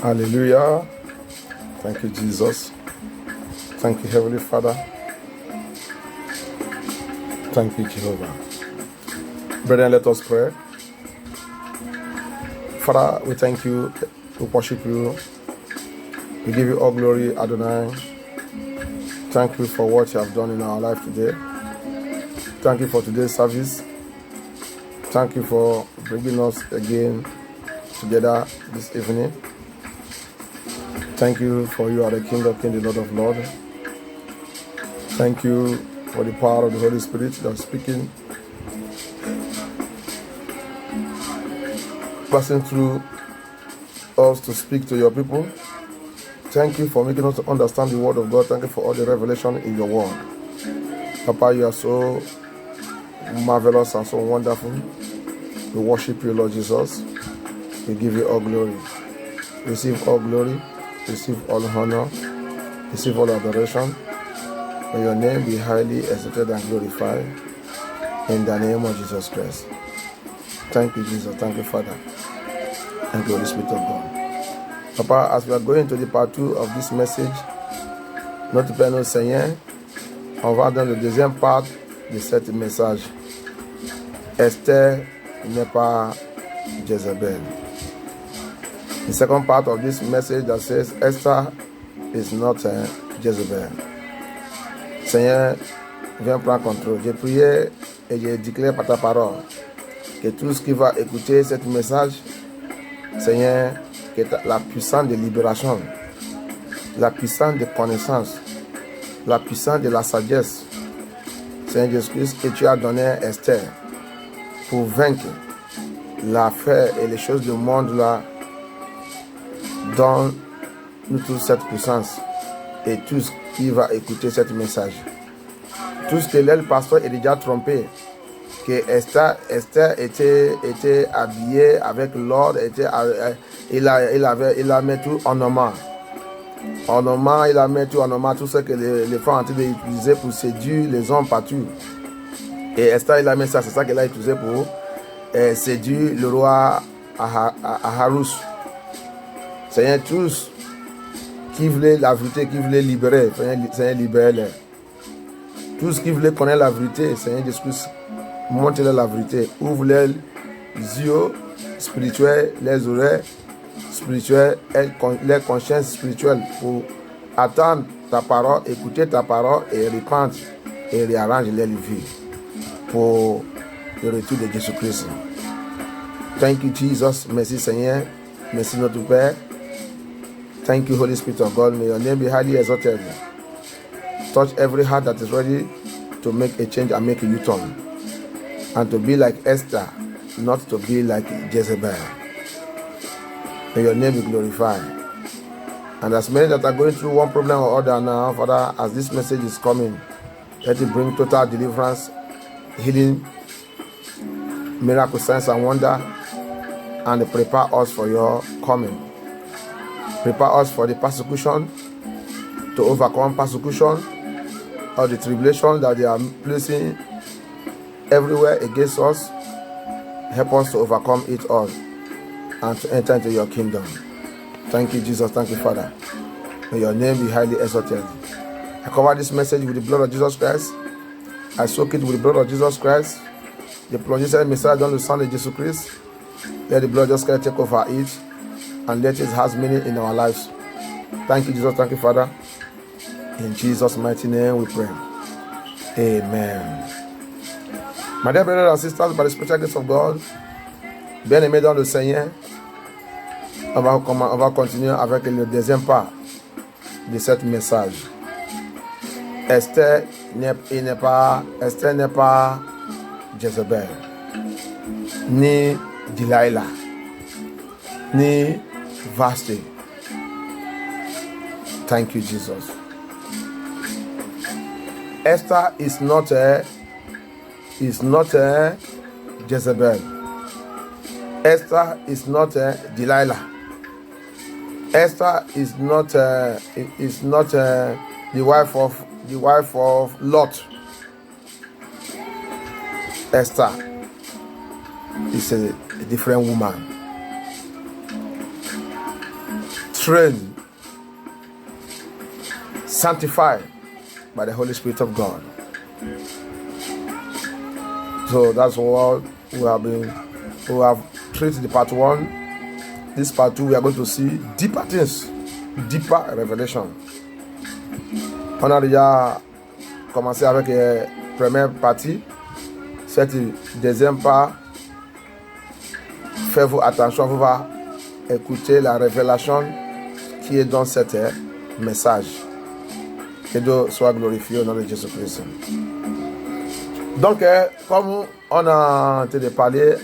Hallelujah. Thank you, Jesus. Thank you, Heavenly Father. Thank you, Jehovah. Brethren, let us pray. Father, we thank you. We worship you. We give you all glory, Adonai. Thank you for what you have done in our life today. Thank you for today's service. Thank you for bringing us again together this evening. Thank you for you are the King of Kings, the Lord of Lords. Thank you for the power of the Holy Spirit that is speaking, passing through us to speak to your people. Thank you for making us understand the word of God. Thank you for all the revelation in your word. Papa, you are so marvelous and so wonderful. We worship you, Lord Jesus. We give you all glory. Receive all glory. Receive all honor. Receive all adoration. May your name be highly exalted and glorified in the name of Jesus Christ. Thank you, Jesus. Thank you, Father. Thank you, Holy Spirit of God. Papa, as we are going to the part 2 of this message, Notre Père, notre Seigneur, on va dans le deuxième part de cette message. Esther n'est pas Jezebel. The second part of this message that says Esther is not Jezebel. Seigneur, viens prendre contrôle. J'ai prié et j'ai déclaré par ta parole que tout ce qui va écouter ce message, Seigneur, que la puissance de libération, la puissance de connaissance, la puissance de la sagesse, Seigneur Jésus-Christ, que tu as donné à Esther pour vaincre l'affaire et les choses du monde là, donne-nous toute cette puissance et tout ce qui va écouter ce message. Tout ce que le pasteur est déjà trompé, que Esther était habillée avec l'or, il a mis tout en ornement. Il a mis tout en ornement, tout ce que les femmes ont utilisé pour séduire les hommes partout. Et Esther, il a mis ça, c'est ça qu'elle a utilisé pour séduire le roi Aharus. Seigneur, tous qui voulaient la vérité, qui voulaient libérer, Seigneur, libère-les. Tous qui voulaient connaître la vérité, Seigneur Jésus, montre-leur la vérité. Ouvre les yeux spirituels, les oreilles spirituelles, les consciences spirituelles pour attendre ta parole, écouter ta parole et répandre et réarranger les vies pour le retour de Jésus-Christ. Thank you, Jesus. Merci, Seigneur. Merci, notre Père. Thank you, Holy Spirit of God. May your name be highly exalted. Touch every heart that is ready to make a change and make a U-turn. And to be like Esther, not to be like Jezebel. May your name be glorified. And as many that are going through one problem or other now, Father, as this message is coming, let it bring total deliverance, healing, miracle, signs and wonder, and prepare us for your coming. Prepare us for the persecution, to overcome persecution or the tribulation that they are placing everywhere against us. Help us to overcome it all and to enter into your kingdom. Thank you, Jesus. Thank you, Father. May your name be highly exalted. I cover this message with the blood of Jesus Christ. I soak it with the blood of Jesus Christ. The pronunciation message dans le sang de Jesus Christ. Let the blood of Jesus Christ take over it and let it have meaning in our lives. Thank you, Jesus. Thank you, Father. In Jesus' mighty name we pray. Amen. My dear brothers and sisters, by the special grace of God, bien-aimés dans le Seigneur, on va continuer avec le deuxième part de ce message. Esther n'est pas Jezebel, ni Delilah, ni Vashti. Thank you, Jesus. Esther is not a Jezebel. Esther is not a Delilah. Esther is not the wife of Lot. Esther is a different woman. trained, sanctified by the Holy Spirit of God. So that's what we have treated the part 1. This part 2, we are going to see deeper things, deeper revelation. On a déjà commencé avec la première partie. Cette deuxième part, faites-vous attention, vous va écouter la révélation qui est dans cet message. Que Dieu soit glorifié au nom de Jésus-Christ. Donc, comme on a été de parler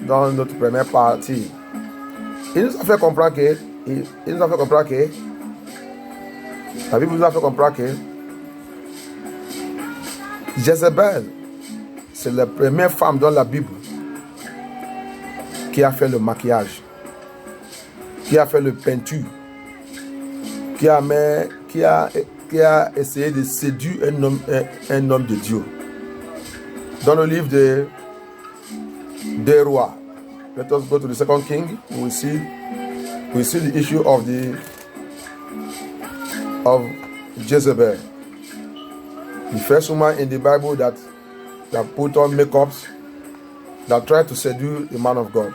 dans notre première partie, il nous a fait comprendre que la Bible nous a fait comprendre que Jézabel, c'est la première femme dans la Bible qui a fait le maquillage, qui a fait le peinture, qui a essayé de séduire un homme de Dieu. Dans le livre des rois, let us go to the second king. We see the issue of Jezebel, the first woman in the Bible that put on makeups, that tried to seduce the man of God.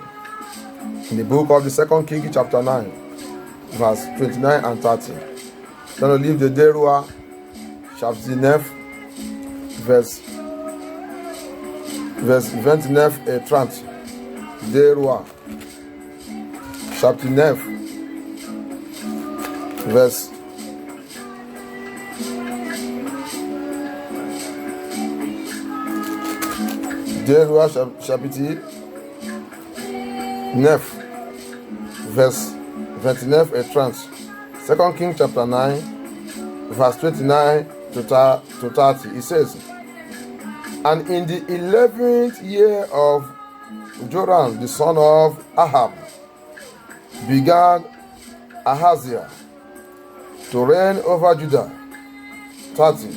In the book of the second king, chapter 9, verse 29 and 30. Dans le livre des rois, chapitre 9, verse 29 et 30. Des rois, chapitre 9, verse 2 rois, chapitre 9, verse 29 et 30. Second King chapter 9, verse 29 to 30. It says, "And in the 11th year of Joram, the son of Ahab, began Ahaziah to reign over Judah 30.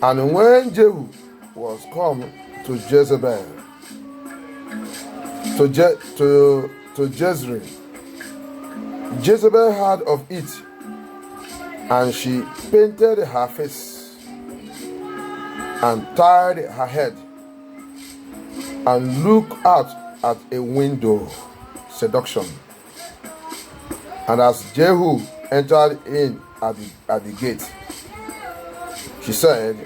And when Jehu was come to Jezebel, to Jezreel, Jezebel heard of it, and she painted her face and tied her head and looked out at a window." Seduction. "And as Jehu entered in at the gate, she said,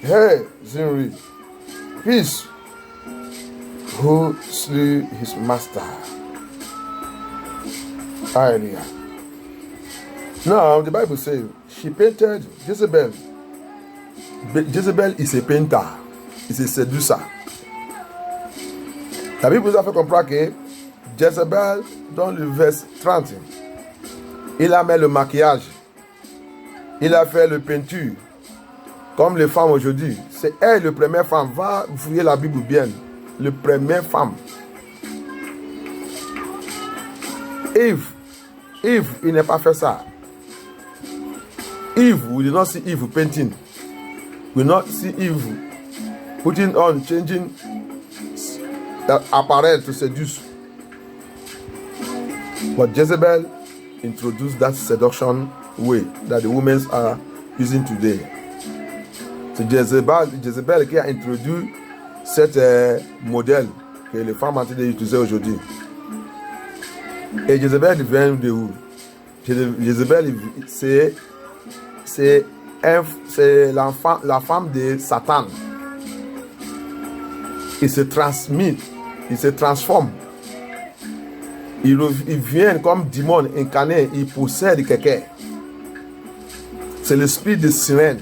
Hey, Zimri, peace, who slew his master." Hallelujah. Now, the Bible says she painted Jezebel. Jezebel is a painter, is a seducer. La Bible nous a fait comprendre que Jezebel, dans le verset 30, il a mis le maquillage, il a fait le peinture, comme les femmes aujourd'hui. C'est elle, la première femme. Va fouiller la Bible bien. La première femme. Eve, il n'a pas fait ça. Eve, we did not see Eve painting. We did not see Eve putting on, changing apparel to seduce. But Jezebel introduced that seduction way that the women are using today. C'est Jezebel qui a introduit cet modèle que les femmes ont utilisé aujourd'hui. Et Jezebel vient de où? Jezebel, c'est la femme de Satan. Il se transmet, il se transforme. Il vient comme démon incarné, il possède quelqu'un. C'est l'esprit de sirène.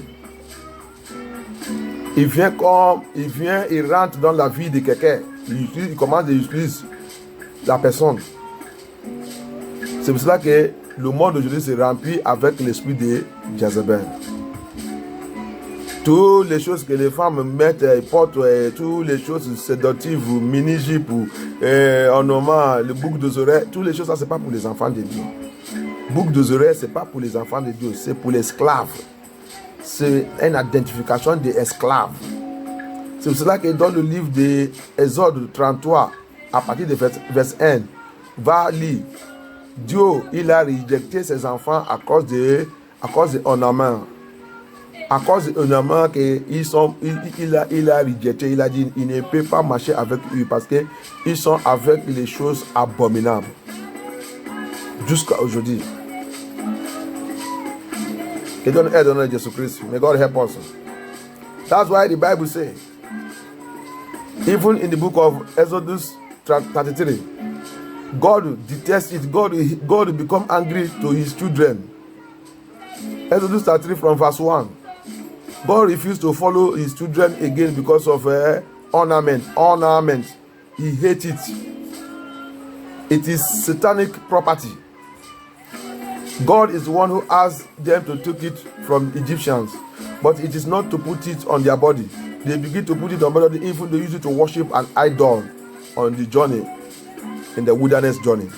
Il rentre dans la vie de quelqu'un. Il commence à utiliser la personne. C'est pour cela que le monde aujourd'hui se remplit avec l'esprit de Jezebel. Toutes les choses que les femmes mettent, portent, toutes les choses séductives, mini-jupe, ornements, le boucle des oreilles, toutes les choses, ça, c'est pas pour les enfants de Dieu. Boucle des oreilles, c'est pas pour les enfants de Dieu, c'est pour les esclaves. C'est une identification des esclaves. C'est pour cela que dans le livre de Exode 33, à partir de verset 1, va lire. Dieu, il a rejeté ses enfants à cause de ornements. À cause de ornements il a rejeté. Il a dit il ne peut pas marcher avec eux parce qu'ils sont avec les choses abominables. Jusqu'à aujourd'hui. Que Dieu nous aide au nom de Jésus-Christ. May God help us. That's why the Bible says, even in the book of Exodus 33, God detests it. God will become angry to his children. Exodus 33 from verse 1. God refused to follow his children again because of ornament. He hates it. It is satanic property. God is the one who asked them to take it from Egyptians, but it is not to put it on their body. They begin to put it on their body, even they use it to worship an idol on the journey, in the wilderness journey.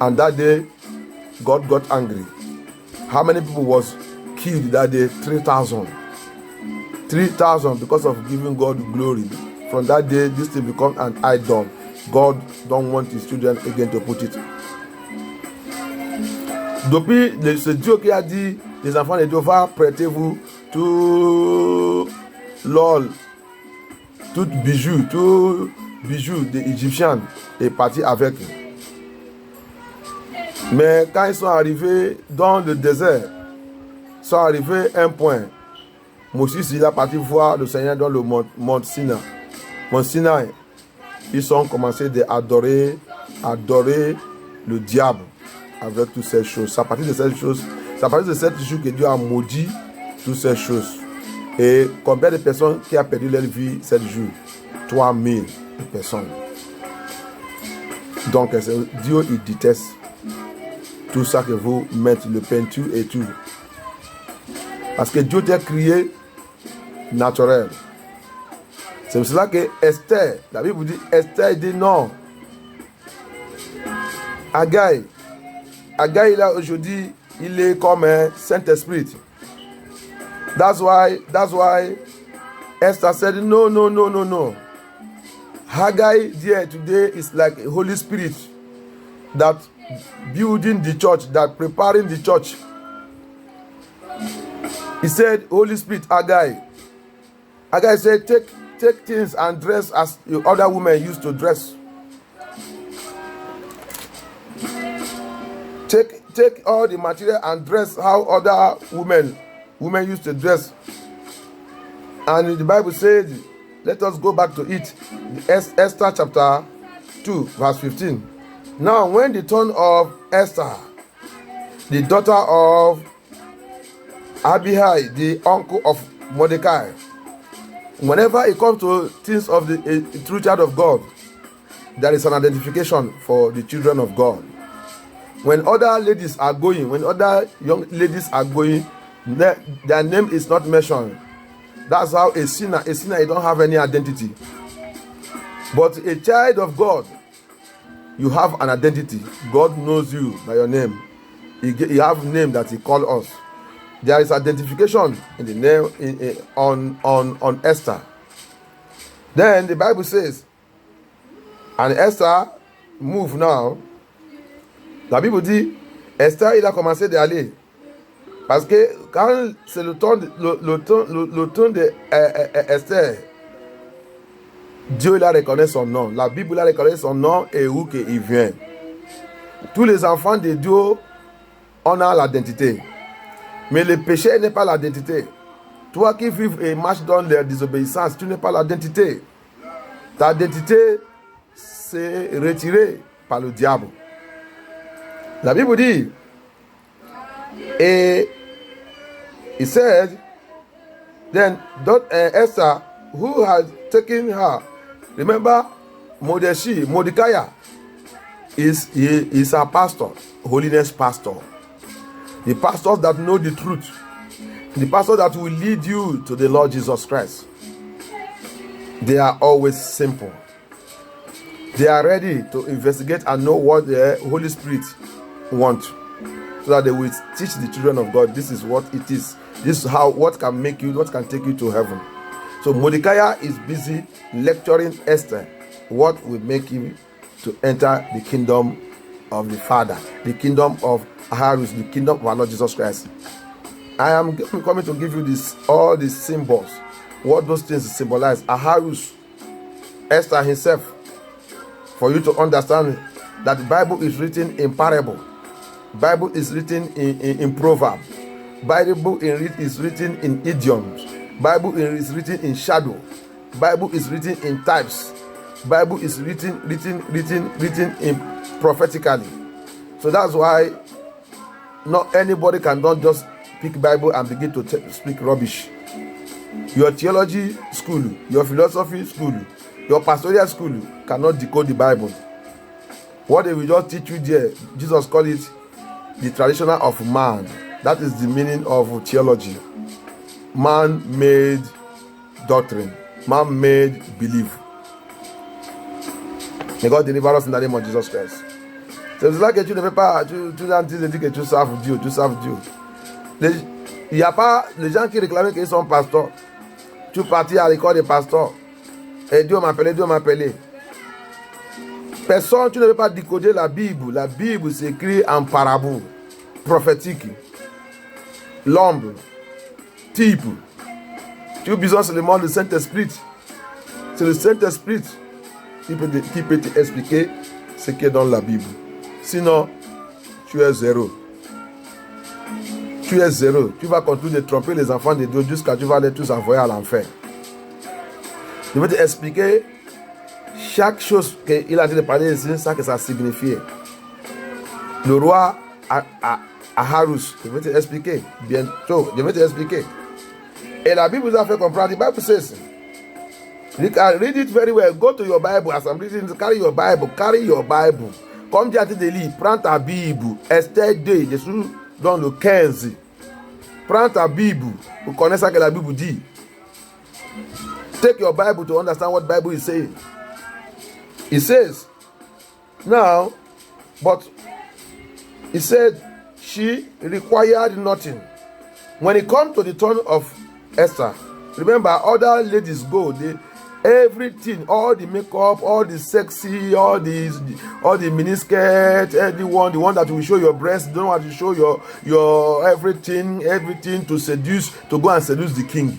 And that day, God got angry. How many people was killed that day? 3,000. 3,000 because of giving God glory. From that day, this thing become an idol. God don't want his children again to put it. Depuis ce Dieu qui a dit, les enfants de Dieu, va prêtez-vous tout l'or, tout bijou des Égyptiens est parti avec eux. Mais quand ils sont arrivés dans le désert, ils sont arrivés à un point. Moïse il a parti voir le Seigneur dans le mont Sinaï. Mont Sinaï, ils ont commencé à adorer le diable avec toutes ces choses. C'est à partir de cette chose, c'est à partir de cette jour que Dieu a maudit toutes ces choses. Et combien de personnes qui ont perdu leur vie cette jour? 3000 personnes. Donc Dieu il déteste tout ça que vous mettez, le peinture et tout. Parce que Dieu t'a créé naturel. C'est pour cela que Esther, la Bible dit, Esther dit non. Agaï là aujourd'hui, il est comme un Saint-Esprit. That's why Esther said no. Haggai there today is like a Holy Spirit that building the church, that preparing the church. He said, Holy Spirit, Haggai said, take things and dress as the other women used to dress. Take all the material and dress how other women used to dress. And the Bible said, let us go back to it. Esther chapter 2, verse 15. Now, when the turn of Esther, the daughter of Abihai, the uncle of Mordecai, whenever it comes to things of the true child of God, there is an identification for the children of God. When other ladies are going, when other young ladies are going, their name is not mentioned. That's how a sinner, you don't have any identity. But a child of God, you have an identity. God knows you by your name. He have a name that he called us. There is identification in the name on Esther. Then the Bible says, and Esther move now. La Bible dit, Esther il a commencé d'aller. Parce que quand c'est le temps de Esther, Dieu il a reconnu son nom. La Bible il a reconnu son nom et où qu'il vient. Tous les enfants de Dieu, on a l'identité. Mais le péché n'est pas l'identité. Toi qui vives et marches dans la désobéissance, tu n'es pas l'identité. Ta identité, c'est retirée par le diable. La Bible dit, et he said, then Esther, who had taken her, remember Mordecai is a pastor, holiness pastor. The pastors that know the truth, the pastor that will lead you to the Lord Jesus Christ. They are always simple. They are ready to investigate and know what the Holy Spirit wants, so that they will teach the children of God. This is what it is. This is what can make you, what can take you to heaven. So Mordecai is busy lecturing Esther what will make him to enter the kingdom of the Father, the kingdom of Ahasuerus, the kingdom of our Lord Jesus Christ. I am coming to give you all these symbols, what those things symbolize. Ahasuerus, Esther himself, for you to understand that the Bible is written in parable, Bible is written in proverb, Bible is written in idioms, Bible is written in shadow, Bible is written in types, Bible is written in prophetically. So that's why not anybody can not just pick Bible and begin to speak rubbish. Your theology school, your philosophy school, your pastoral school cannot decode the Bible. What they will just teach you there, Jesus called it the tradition of man. That is the meaning of theology. Man-made doctrine, man-made belief. May God deliver us in the name of Jesus Christ. C'est cela que tu ne peux pas, tu dis que tu serves Dieu, tu serves Dieu. Il n'y a pas les gens qui réclament qu'ils sont pasteurs. Tu partis à l'école des pasteurs. Et Dieu m'a appelé. Personne, tu ne peux pas décoder la Bible. La Bible s'écrit en parabole, prophétique. L'ombre, type. Tu as besoin seulement du Saint-Esprit. C'est le Saint-Esprit qui peut t'expliquer ce qui est dans la Bible. Sinon, tu es zéro. Tu es zéro. Tu vas continuer de tromper les enfants de Dieu jusqu'à ce que tu vas les tous envoyer à l'enfer. Je vais t'expliquer chaque chose qu'il a dit de parler ici, ça que ça signifiait. Le roi Ahasuerus, je vais t'expliquer bientôt. Je vais t'expliquer. Et la Bible vous a fait comprendre. The Bible says, you can read it very well. Go to your Bible. As I'm reading, carry your Bible. Carry your Bible. Comme Dieu a dit de lire, prends ta Bible. Esther 2, je suis dans le 15. Prends ta Bible. Vous connaissez ce que la Bible dit. Take your Bible to understand what Bible is saying. It says, now, but he said, she required nothing. When it comes to the turn of Esther, remember, other ladies go, everything, all the makeup, all the sexy, all the miniskirt, everyone, the one that will show your breast, don't want to show your everything to seduce, to go and seduce the king.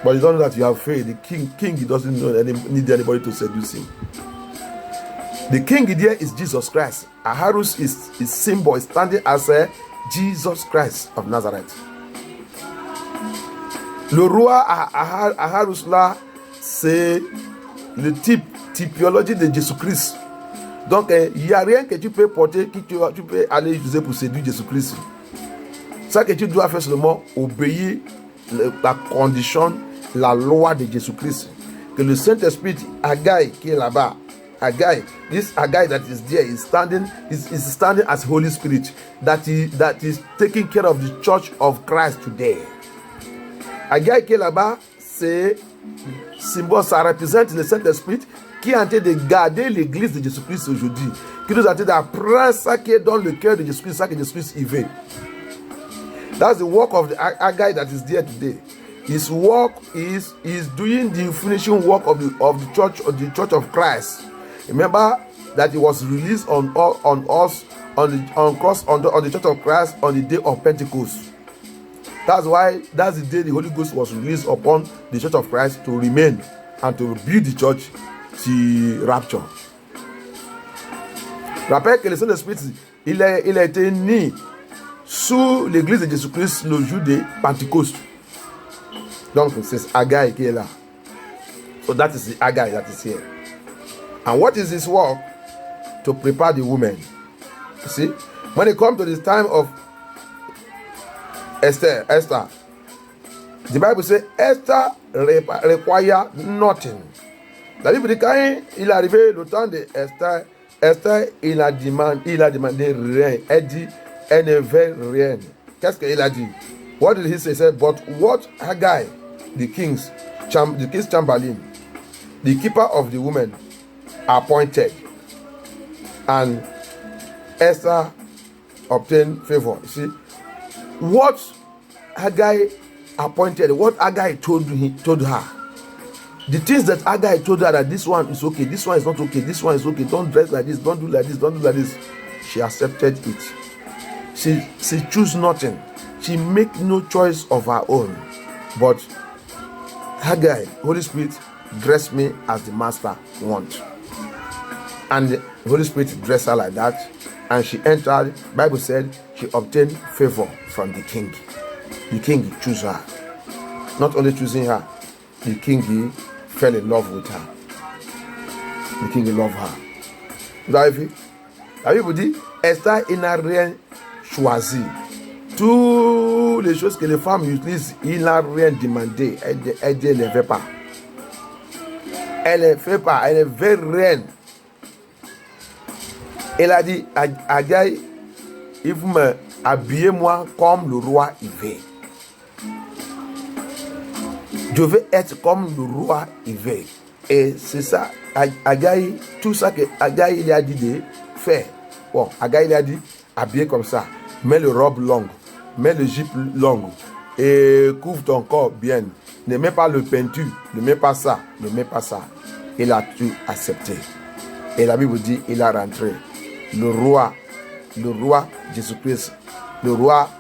But you don't know that you have faith. The king he doesn't need anybody to seduce him. The king there is Jesus Christ. Ahasuerus is symbol, is standing as a Jesus Christ of Nazareth. Le roi Ahasuerus là, c'est le typologie de Jésus-Christ. Donc, il n'y a rien que tu peux porter, que tu peux aller utiliser pour séduire Jésus-Christ. Ça que tu dois faire seulement, obéir la condition, la loi de Jésus-Christ. Que le Saint-Esprit, Haggai qui est là-bas, this Haggai that is there is standing as Holy Spirit that is taking care of the church of Christ today. Haggai qui est là-bas, c'est symbole, ça représente le Saint-Esprit qui est en train de garder l'église de Jésus-Christ aujourd'hui, qui nous a dit d'apprendre ça qui est dans le cœur de Jésus-Christ, ça que Jésus-Christ y veut. That's the work of the Haggai that is there today. His work is doing the finishing work of the church of Christ. Remember that it was released on the church of Christ on the day of Pentecost. That's the day the Holy Ghost was released upon the church of Christ to remain and to build the church to rapture. Rappelle que le Saint-Esprit, il a été né sous l'église de Jésus-Christ le jour de Pentecôte. Donc c'est Haggai qui est là. So that is the Haggai that is here. And what is his work? To prepare the women. You see, when it comes to this time of Esther, the Bible says Esther require nothing. La Bible dit quand il est arrivé le temps de Esther, il a demandé rien. Elle dit, elle ne veut rien. Qu'est-ce qu'il a dit? What did he say? He said, but what Haggai, the king's chamberlain, the keeper of the women, appointed, and Esther obtained favor. You see, what Haggai appointed, what Agai told her. The things that Agai told her that this one is okay, this one is not okay, this one is okay, don't dress like this, don't do like this, don't do like this. She accepted it. She choose nothing. She make no choice of her own. But Agai, Holy Spirit, dress me as the master wants. And the Holy Spirit dressed her like that. And she entered, Bible said, she obtained favor from the king. The king chose her. Not only choosing her, the king fell in love with her. The king loved her. Vous avez vu? La Bible dit, Esther n'a rien choisi. Toutes les choses que les femmes utilisent, il n'a rien demandé. Elle ne les fait pas. Elle ne fait pas. Elle est vraie reine. Elle a dit à Agai, il faut me habiller moi comme le roi il veut. Je veux être comme le roi il veut. Et c'est ça, Agai, tout ça que Agai il a dit de faire. Bon, Agai il a dit, habiller comme ça, mets le robe longue, mets le jupe longue et couvre ton corps bien. Ne mets pas le peinture, ne mets pas ça, ne mets pas ça. Il a tout accepté. Et la Bible dit, il a rentré. Le roi Jésus-Christ, le roi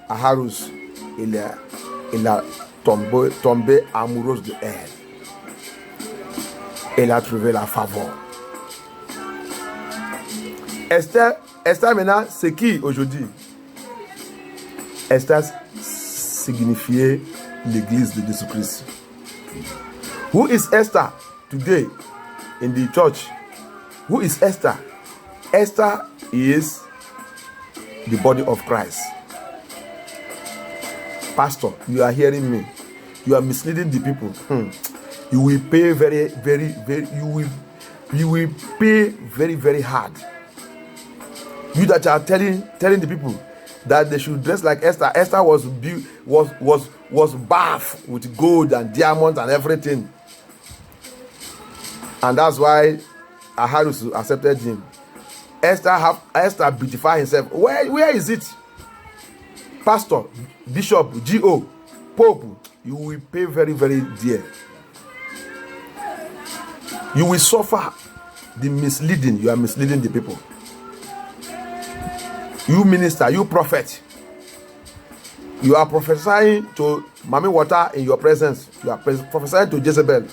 Aharus, il a tombé amoureuse de elle. Elle a trouvé la faveur. Esther maintenant, c'est qui aujourd'hui? Esther signifiait l'église de Jésus-Christ. Who is Esther today in the church? Who is Esther? Esther is the body of Christ. Pastor, you are hearing me. You are misleading the people. You will pay very, very, very. You will pay very, very hard. You that are telling the people that they should dress like Esther. Esther was bathed with gold and diamonds and everything, and that's why Ahasuerus accepted him. Esther beautified himself. Where is it? Pastor, Bishop, G.O., Pope, you will pay very, very dear. You will suffer the misleading. You are misleading the people. You minister, you prophet. You are prophesying to Mami Water in your presence. You are prophesying to Jezebel.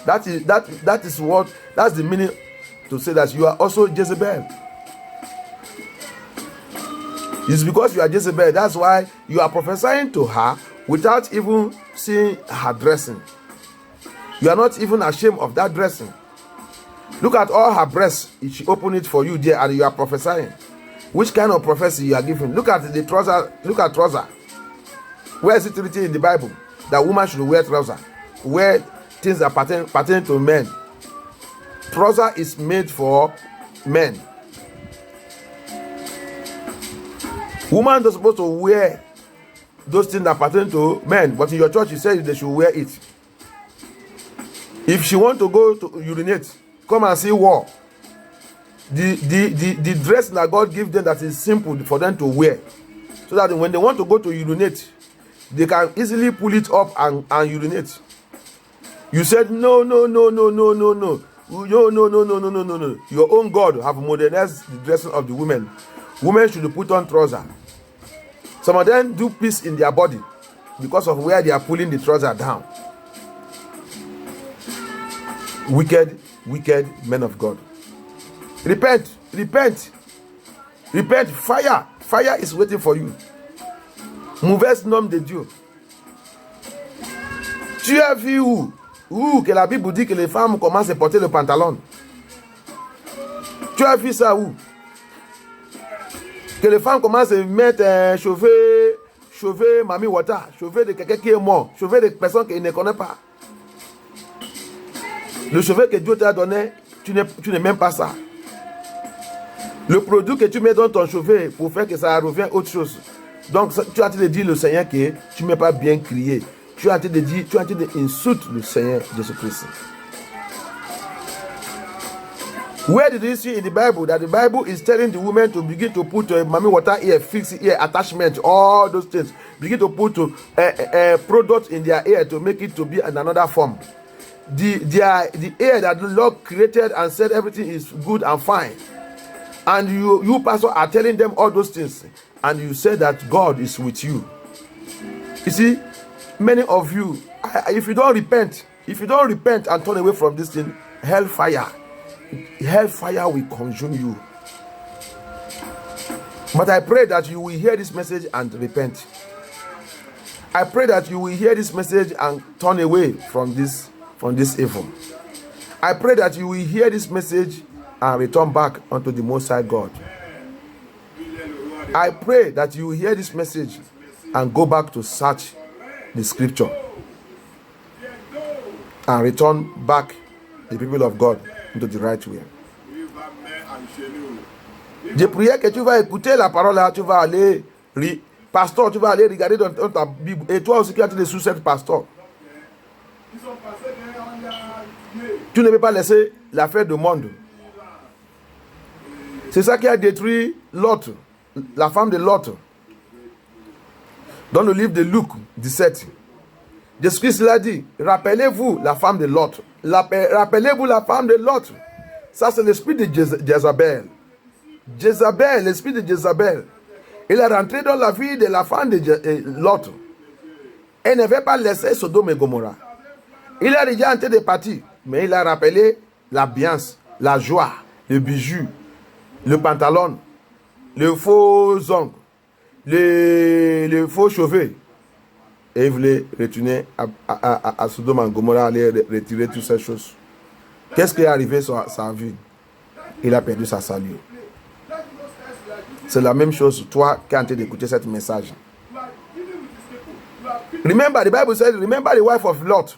That's the meaning to say that you are also Jezebel. It's because you are Jezebel. That's why you are prophesying to her without even seeing her dressing. You are not even ashamed of that dressing. Look at all her breasts. She opened it for you there and you are prophesying. Which kind of prophecy you are giving? Look at the trouser. Look at trouser. Where is it written in the Bible that woman should wear trouser? Wear things that pertain to men. Trouser is made for men. Woman is supposed to wear those things that pertain to men, but in your church you say they should wear it. If she want to go to urinate, come and see war. The dress that God gives them that is simple for them to wear, so that when they want to go to urinate, they can easily pull it up and urinate. You said no. Your own God have modernized the dressing of the women. Women should put on trousers. Some of them do peace in their body because of where they are pulling the trouser down. Wicked men of God. Repent. Fire is waiting for you. Mauvaise norme de Dieu. Tu as vu où que la Bible dit que les femmes commencent à porter le pantalon? Tu as vu ça où? Que les femmes commencent à mettre un cheveux Mami Water, cheveux de quelqu'un qui est mort, cheveux de personnes qu'ils ne connaissent pas. Le cheveu que Dieu t'a donné, tu n'aimes même pas ça. Le produit que tu mets dans ton cheveu pour faire que ça revienne autre chose. Donc tu as en train de dire le Seigneur que tu ne m'as pas bien crié. Tu as en train de dire, tu as en train d'insulter le Seigneur Jésus-Christ. Where did you see in the Bible that the Bible is telling the woman to begin to put mommy water ear, fix ear attachment, all those things, begin to put product in their ear to make it to be in another form? The ear that the Lord created and said everything is good and fine, and you pastor are telling them all those things, and you say that God is with you. You see, many of you, if you don't repent and turn away from this thing, hellfire will consume you. But I pray that you will hear this message and repent. I pray that you will hear this message and turn away from this evil. I pray that you will hear this message and return back unto the Most High God. I pray that you will hear this message and go back to search the scripture and return back the people of God into the right way. Je priais que tu vas écouter la parole là, tu vas aller, pasteur, tu vas aller regarder dans ta Bible. Et toi aussi qui as été sous cette pasteur, tu ne peux pas laisser l'affaire du monde. C'est ça qui a détruit Lot, la femme de Lot. Dans le livre de Luc 17, Jésus-Christ l'a dit, rappelez-vous la femme de Lot. Rappelez-vous la femme de Lot. Ça, c'est l'esprit de Jézabel. Jézabel, l'esprit de Jézabel. Il est rentré dans la vie de la femme de Lot. Elle n'avait pas laissé Sodome et Gomorrah. Il a déjà en train de partir, mais il a rappelé l'ambiance, la joie, le bijou, le pantalon, le faux ongles, le faux cheveux. Et il voulait retourner à Sodome et Gomorrah, aller retirer toutes ces choses. Qu'est-ce qui est arrivé sur sa vie? Il a perdu sa salut. C'est la même chose, toi qui es en train d'écouter ce message. Remember, the Bible says, remember the wife of Lot.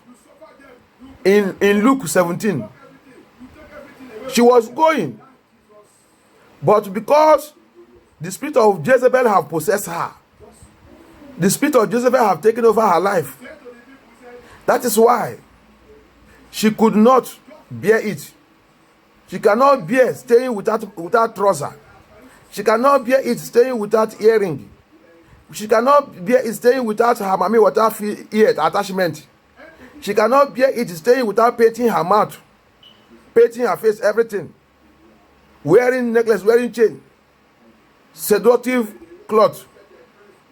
In Luke 17, she was going, but because the spirit of Jezebel have possessed her, the spirit of Jezebel have taken over her life. That is why she could not bear it. She cannot bear staying without trouser. She cannot bear it staying without earring. She cannot bear it staying without her mommy water ear attachment. She cannot bear it staying without painting her mouth, painting her face, everything. Wearing necklace, wearing chain, seductive clothes.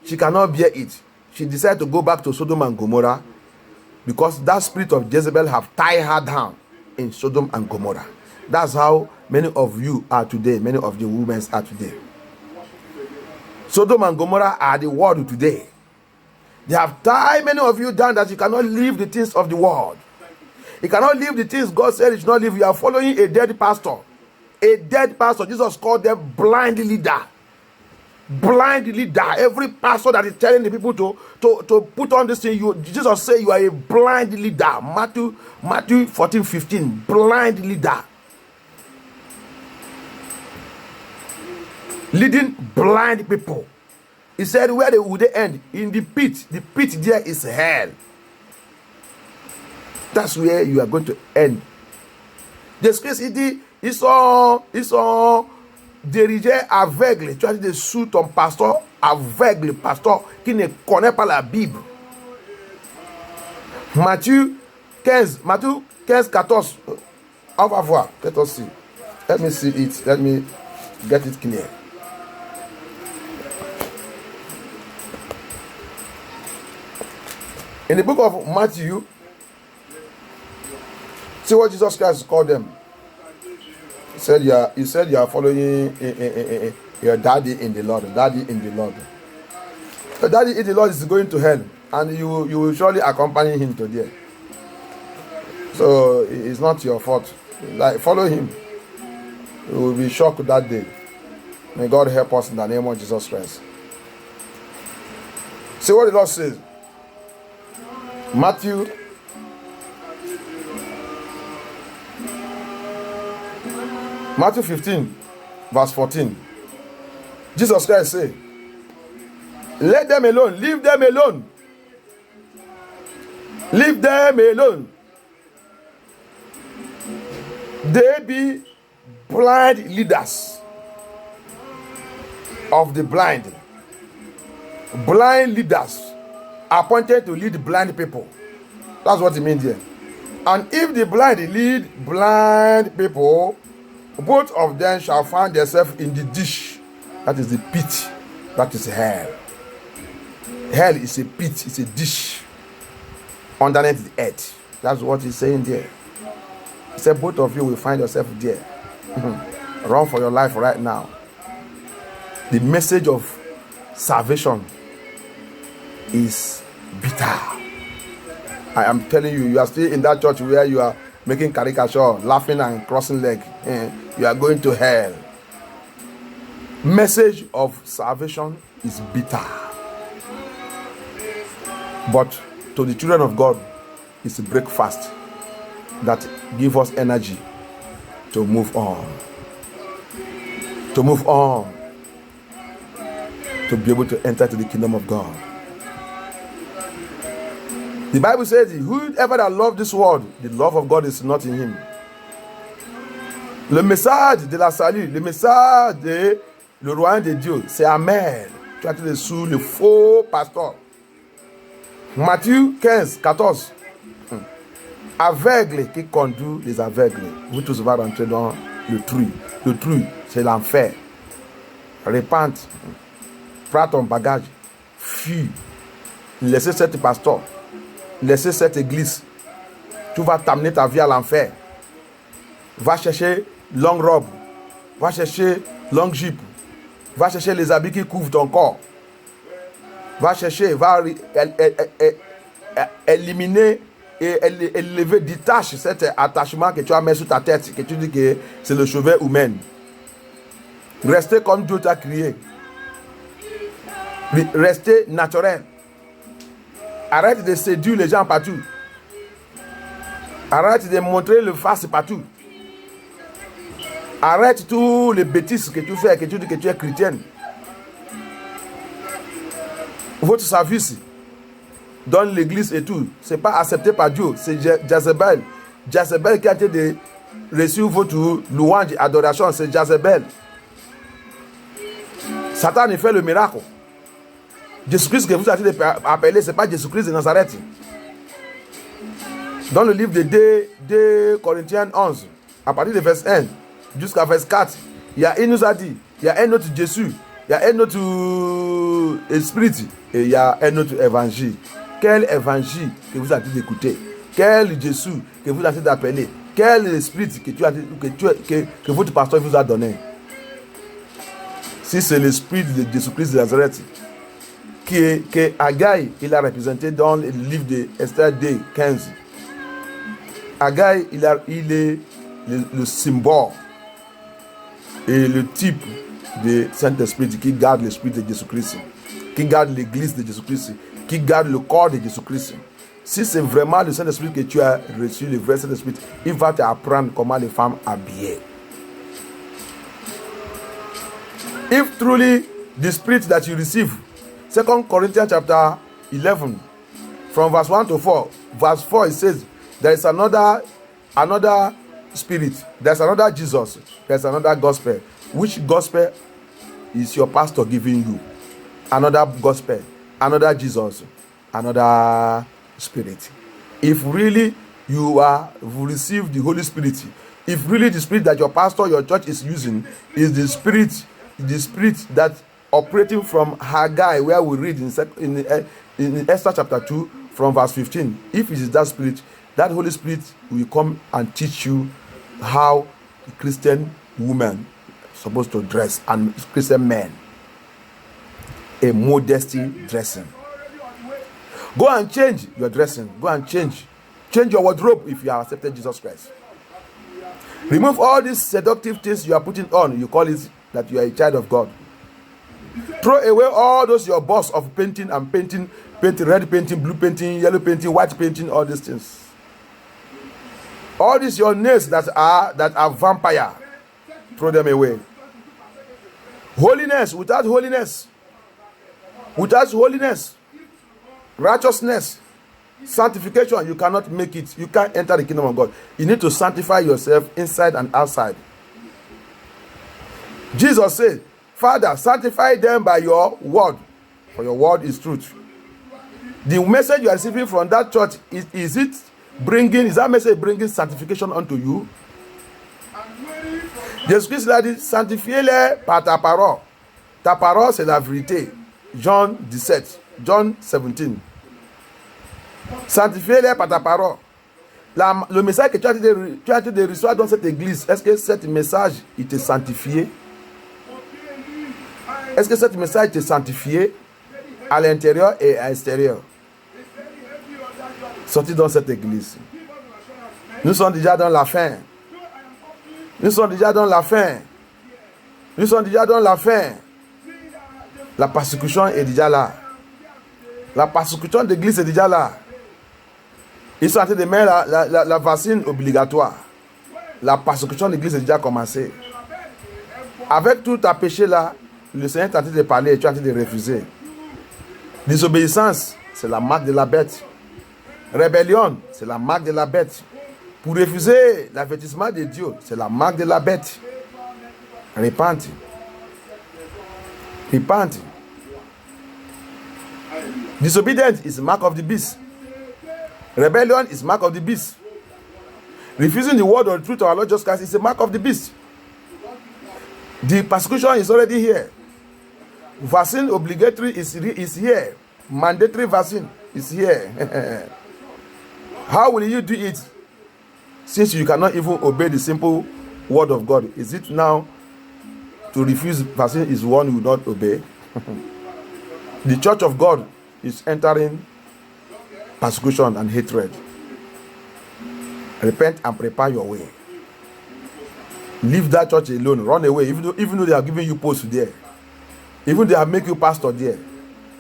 She cannot bear it. She decided to go back to Sodom and Gomorrah because that spirit of Jezebel have tied her down in Sodom and Gomorrah. That's how many of you are today. Many of the women are today. Sodom and Gomorrah are the world today. They have tied many of you down that you cannot leave the things of the world. You cannot leave the things God said you should not leave. You are following a dead pastor. A dead pastor. Jesus called them blind leader. Blind leader. Every pastor that is telling the people to put on this thing, Jesus said you are a blind leader. Matthew 14:15. Blind leader. Leading blind people. He said, where would they end? In the pit. The pit there is hell. That's where you are going to end. Jésus-Christ dit, ils sont dirigés aveugles. Tu as dit sous ton pasteur aveugle, pasteur qui ne connaît pas la Bible. Matthieu 15, 14. On va voir. Let us see. Let me see it. Let me get it clear. In the book of Matthew, see what Jesus Christ called them. He said you are following your daddy in the Lord. Daddy in the Lord. Your daddy in the Lord is going to hell, and you will surely accompany him to there. So it's not your fault. Like, follow him. You will be shocked that day. May God help us in the name of Jesus Christ. See what the Lord says. Matthew 15, verse 14. Jesus Christ said, let them alone, leave them alone. Leave them alone. They be blind leaders of the blind. Blind leaders appointed to lead blind people. That's what it means here. And if the blind lead blind people, both of them shall find themselves in the ditch. That is the pit. That is hell. Hell is a pit, it's a ditch underneath the earth. That's what he's saying there. He said both of you will find yourself there. Run for your life right now. The message of salvation is bitter. I am telling you, you are still in that church where you are making caricature, laughing and crossing leg. You are going to hell. Message of salvation is bitter. But to the children of God, it's a breakfast that gives us energy to move on. To move on. To be able to enter to the kingdom of God. The Bible says, whoever that loves this world, the love of God is not in him. Le message de la salut, le message de le royaume de Dieu, c'est amer. Tu as été sous le faux pasteur. Matthieu 15, 14. Aveugle qui conduit les aveugles. Vous tous va rentrer dans le trou. Le trou, c'est l'enfer. Repente. Prends ton bagage. Fuis. Laissez cette pasteur. Laissez cette église. Tu vas t'amener ta vie à l'enfer. Va chercher longue robe. Va chercher longue jupe. Va chercher les habits qui couvrent ton corps. Va chercher, va éliminer et élever, détache cet attachement que tu as mis sur ta tête, que tu dis que c'est le chevet humain. Restez comme Dieu t'a créé. Restez naturel. Arrête de séduire les gens partout. Arrête de montrer le face partout. Arrête tous les bêtises que tu fais, que tu dis que tu es chrétienne. Votre service dans l'église et tout, c'est pas accepté par Dieu. C'est Jezebel. Jezebel qui a été de reçu votre louange et adoration. C'est Jezebel. Satan fait le miracle. Jésus-Christ que vous avez appelé, ce n'est pas Jésus-Christ de Nazareth. Dans le livre de 2 Corinthiens 11, à partir de verset 1 jusqu'à verset 4, il nous a dit, il y a un autre Jésus, il y a un autre esprit et il y a un autre évangile. Quel évangile que vous avez d'écouter? Quel Jésus que vous avez d'appeler? Quel esprit que votre pasteur vous a donné? Si c'est l'esprit de Jésus-Christ de Nazareth, que Haggai il a représenté dans le livre de Esther 2, 15. Haggai il est le symbole et le type de Saint-Esprit qui garde l'esprit de Jésus-Christ, qui garde l'église de Jésus-Christ, qui garde le corps de Jésus-Christ. Si c'est vraiment le Saint-Esprit que tu as reçu, le vrai Saint-Esprit, il va t'apprendre comment les femmes habillent. If truly the spirit that you receive, 2 Corinthians chapter 11, from verse 1 to 4, verse 4 it says, there is another spirit, there's another Jesus, there's another gospel. Which gospel is your pastor giving you? Another gospel, another Jesus, another spirit. If really you receive the Holy Spirit, if really the spirit that your pastor, your church is using is the spirit that operating from Haggai, where we read in Esther chapter 2 from verse 15, if it is that spirit, that Holy Spirit will come and teach you how a Christian woman is supposed to dress and Christian men, a modesty dressing. Go and change your dressing. Go and change your wardrobe if you have accepted Jesus Christ. Remove all these seductive things you are putting on. You call it that you are a child of God. Throw away all those your boss of painting, red painting, blue painting, yellow painting, white painting, all these things. All these your nails that are vampire. Throw them away. Holiness, without holiness, righteousness, sanctification, you cannot make it. You can't enter the kingdom of God. You need to sanctify yourself inside and outside. Jesus said, Father, sanctify them by your word, for your word is truth. The message you are receiving from that church, is that message bringing sanctification unto you? Jésus-Christ l'a dit, sanctifiez-les par ta parole. Ta parole, c'est la vérité. John 17, John 17. Sanctifiez-les par ta parole. Le message que tu as été de recevoir dans cette église, est-ce que ce message, il te sanctifié? Est-ce que ce message te sanctifié à l'intérieur et à l'extérieur? Sorti dans cette église. Nous sommes déjà dans la fin. Nous sommes déjà dans la fin. Nous sommes déjà dans la fin. La persécution est déjà là. La persécution de l'église est déjà là. Ils sont en train de mettre la vaccine obligatoire. La persécution de l'église est déjà commencée. Avec tout ta péché là, le Seigneur est en train de parler et tu es en train de refuser. Désobéissance, c'est la marque de la bête. Rébellion, c'est la marque de la bête. Pour refuser l'avertissement de Dieu, c'est la marque de la bête. Repente. Repente. Disobedience is the mark of the beast. Rebellion is mark of the beast. Refusing the word or the truth of our Lord Jesus Christ is a mark of the beast. The persecution is already here. Vaccine obligatory is here. Mandatory vaccine is here. How will you do it? Since you cannot even obey the simple word of God, is it now to refuse vaccine is one you will not obey? The church of God is entering persecution and hatred. Repent and prepare your way. Leave that church alone. Run away. Even though they are giving you posts there. Even they have make you pastor there.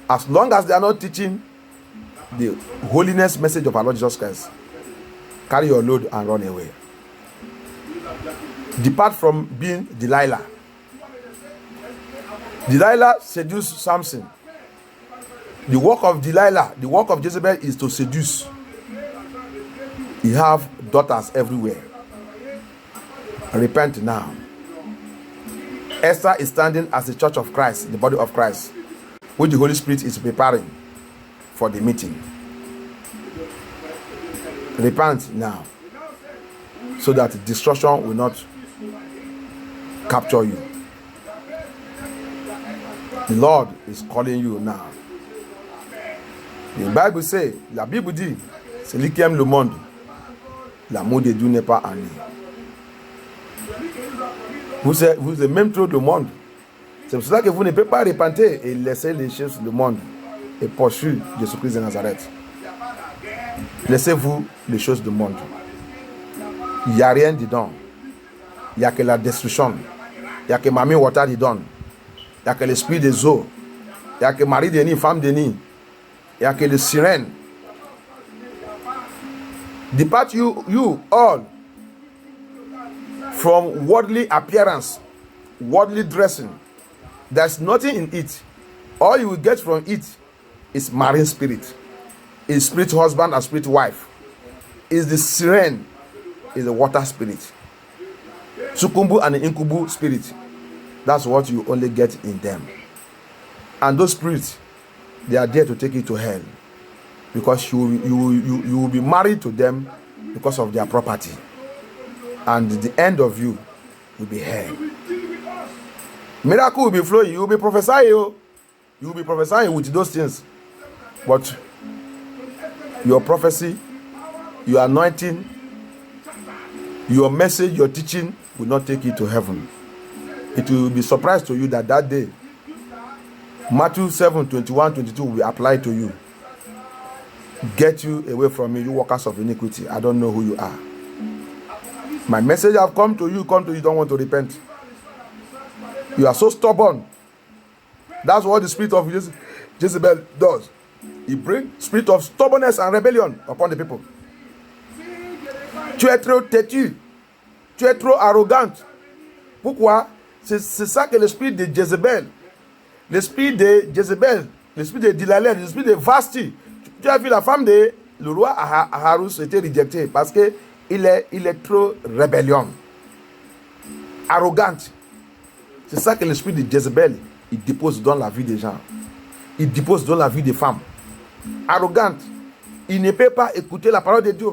As long as they are not teaching the holiness message of our Lord Jesus Christ, carry your load and run away. Depart from being Delilah. Delilah seduced Samson. The work of Delilah, the work of Jezebel is to seduce. You have daughters everywhere. Repent now. Esther is standing as the church of Christ, the body of Christ, which the Holy Spirit is preparing for the meeting. Repent now, so that destruction will not capture you. The Lord is calling you now. The Bible says, la Bible dit, celui qui aime le monde, l'amour de Dieu n'est pas en lui. Vous êtes même trop le monde. C'est pour cela que vous ne pouvez pas repentir et laisser les choses du monde et poursuivre Jésus-Christ de Nazareth. Laissez-vous les choses du monde. Il n'y a rien dedans. Il n'y a que la destruction. Il n'y a que Mamie Water dedans. Il n'y a que l'esprit des eaux. Il n'y a que mari de nid, femme de nid. Il n'y a que les sirènes. Depart you all from worldly appearance, worldly dressing. There's nothing in it. All you will get from it is marine spirit, is spirit husband and spirit wife, is the siren, is the water spirit, sukumbu and the incubu spirit. That's what you only get in them. And those spirits, they are there to take you to hell, because you will be married to them because of their property, and the end of you will be hell. Miracle will be flowing. You will be prophesying. You will be prophesying with those things, but your prophecy, your anointing, your message, your teaching will not take you to heaven. It will be surprise to you that day Matthew 7:21-22 will apply to you. Get you away from me, you workers of iniquity. I don't know who you are. My message have come to you, don't want to repent. You are so stubborn. That's what the spirit of Jezebel does. He brings spirit of stubbornness and rebellion upon the people. Tu es trop têtu. Tu es trop arrogante. Pourquoi? C'est ça que l'esprit de Jezebel, l'esprit de Jezebel, l'esprit de Delilah, l'esprit de Vasti. Tu as vu la femme de le roi Aharus était rejetée parce que il est trop rébellion, arrogante. C'est ça que l'esprit de Jézabel, il dépose dans la vie des gens. Il dépose dans la vie des femmes. Arrogante. Il ne peut pas écouter la parole de Dieu.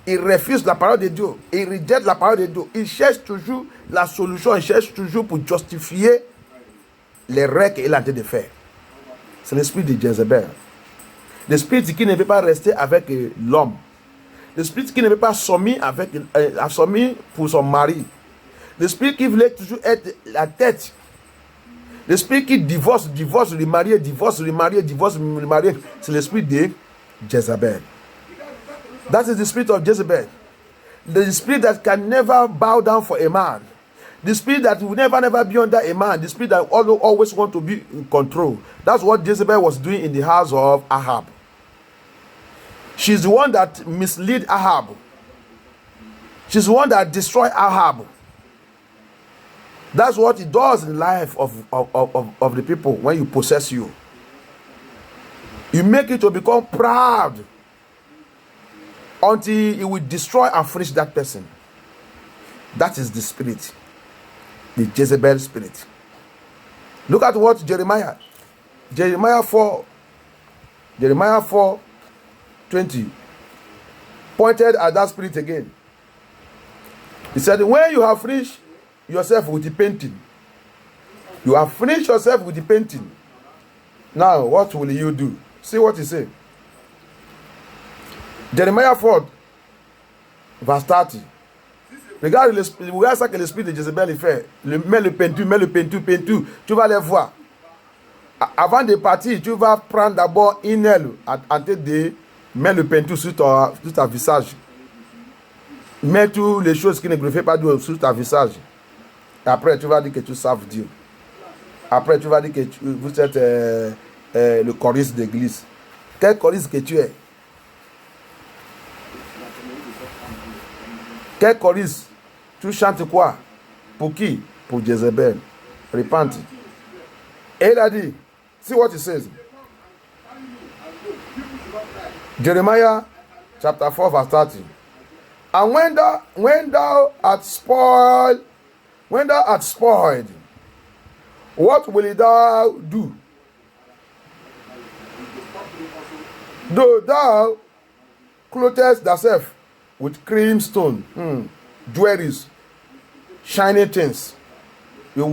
Il refuse la parole de Dieu. Il rejette la parole de Dieu. Il cherche toujours la solution. Il cherche toujours pour justifier les règles qu'il est en train de faire. C'est l'esprit de Jézabel. L'esprit qui ne veut pas rester avec l'homme. L'esprit qui ne veut pas soumis pour son mari. L'esprit qui voulait toujours être la tête. L'esprit qui divorce le marié, divorce le marié. C'est l'esprit de Jezebel. That is the spirit of Jezebel. The spirit that can never bow down for a man. The spirit that will never be under a man. The spirit that always want to be in control. That's what Jezebel was doing in the house of Ahab. She's the one that misled Ahab. She's the one that destroyed Ahab. That's what it does in the life of the people when you possess you. You make it to become proud until it will destroy and finish that person. That is the spirit. The Jezebel spirit. Look at what Jeremiah 4:20 pointed at that spirit again. He said, when you have finished yourself with the painting, you have finished yourself with the painting, now what will you do? See what he said. Jeremiah 4 verse 30. Regarde ça que l'esprit de Jézabel fait. Mets le peinture. Tu vas les voir. Avant de partir, tu vas prendre d'abord une aile en tête de mettre le peinture sur ton visage. Mets toutes les choses qui ne glorifient pas Dieu sur ton visage. Et après, tu vas dire que tu saves Dieu. Après, tu vas dire que vous êtes le choriste d'église. Quel choriste que tu es? Quel choriste? Tu chantes quoi? Pour qui? Pour Jézabel. Repente. Et il a dit, see what he says. Jeremiah chapter 4 verse 30. And when thou art spoiled, what will thou do? Though thou clothest thyself with creamstone, jewelries, shiny things. You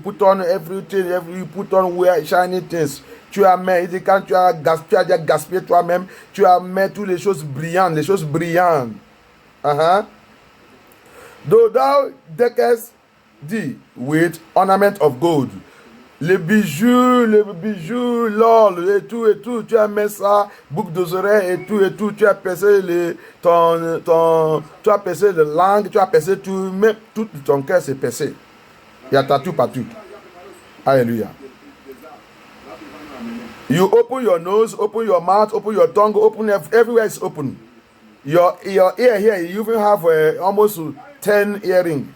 put on everything, wear shiny things. Tu as mis, quand tu as gaspillé toi-même, tu as mis toutes les choses brillantes, Though thou deckest thee with ornament of gold, les bijoux, l'or et tout, tu as mis ça, boucle d'oreilles et tout, tu as percé tu as percé la langue, tu as percé tout, même tout ton cœur s'est percé. Il y a tatou partout. Alléluia. You open your nose, open your mouth, open your tongue, open everywhere is open. Your ear here, you even have almost 10 earrings.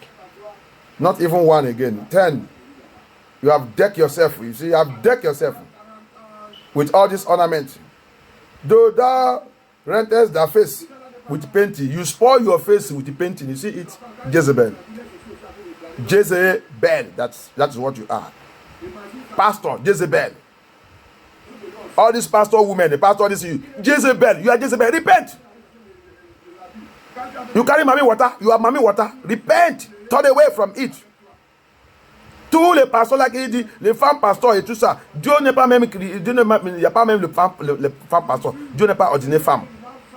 Not even one again. 10. You have decked yourself. You see, you have decked yourself with all this ornament. Though thou rentest thy face with painting, you spoil your face with the painting. You see it? Jezebel. That's what you are. Pastor, Jezebel. All these pastor women, the pastor, Jezebel. You are Jezebel. Repent. You carry mommy water. You are mommy water. Repent. Turn away from it. Tous les pasteurs là qui disent les femmes pasteurs et tout ça, Dieu n'est pas même, il n'y a pas même les femmes pasteurs. Dieu n'est pas ordinaire femme.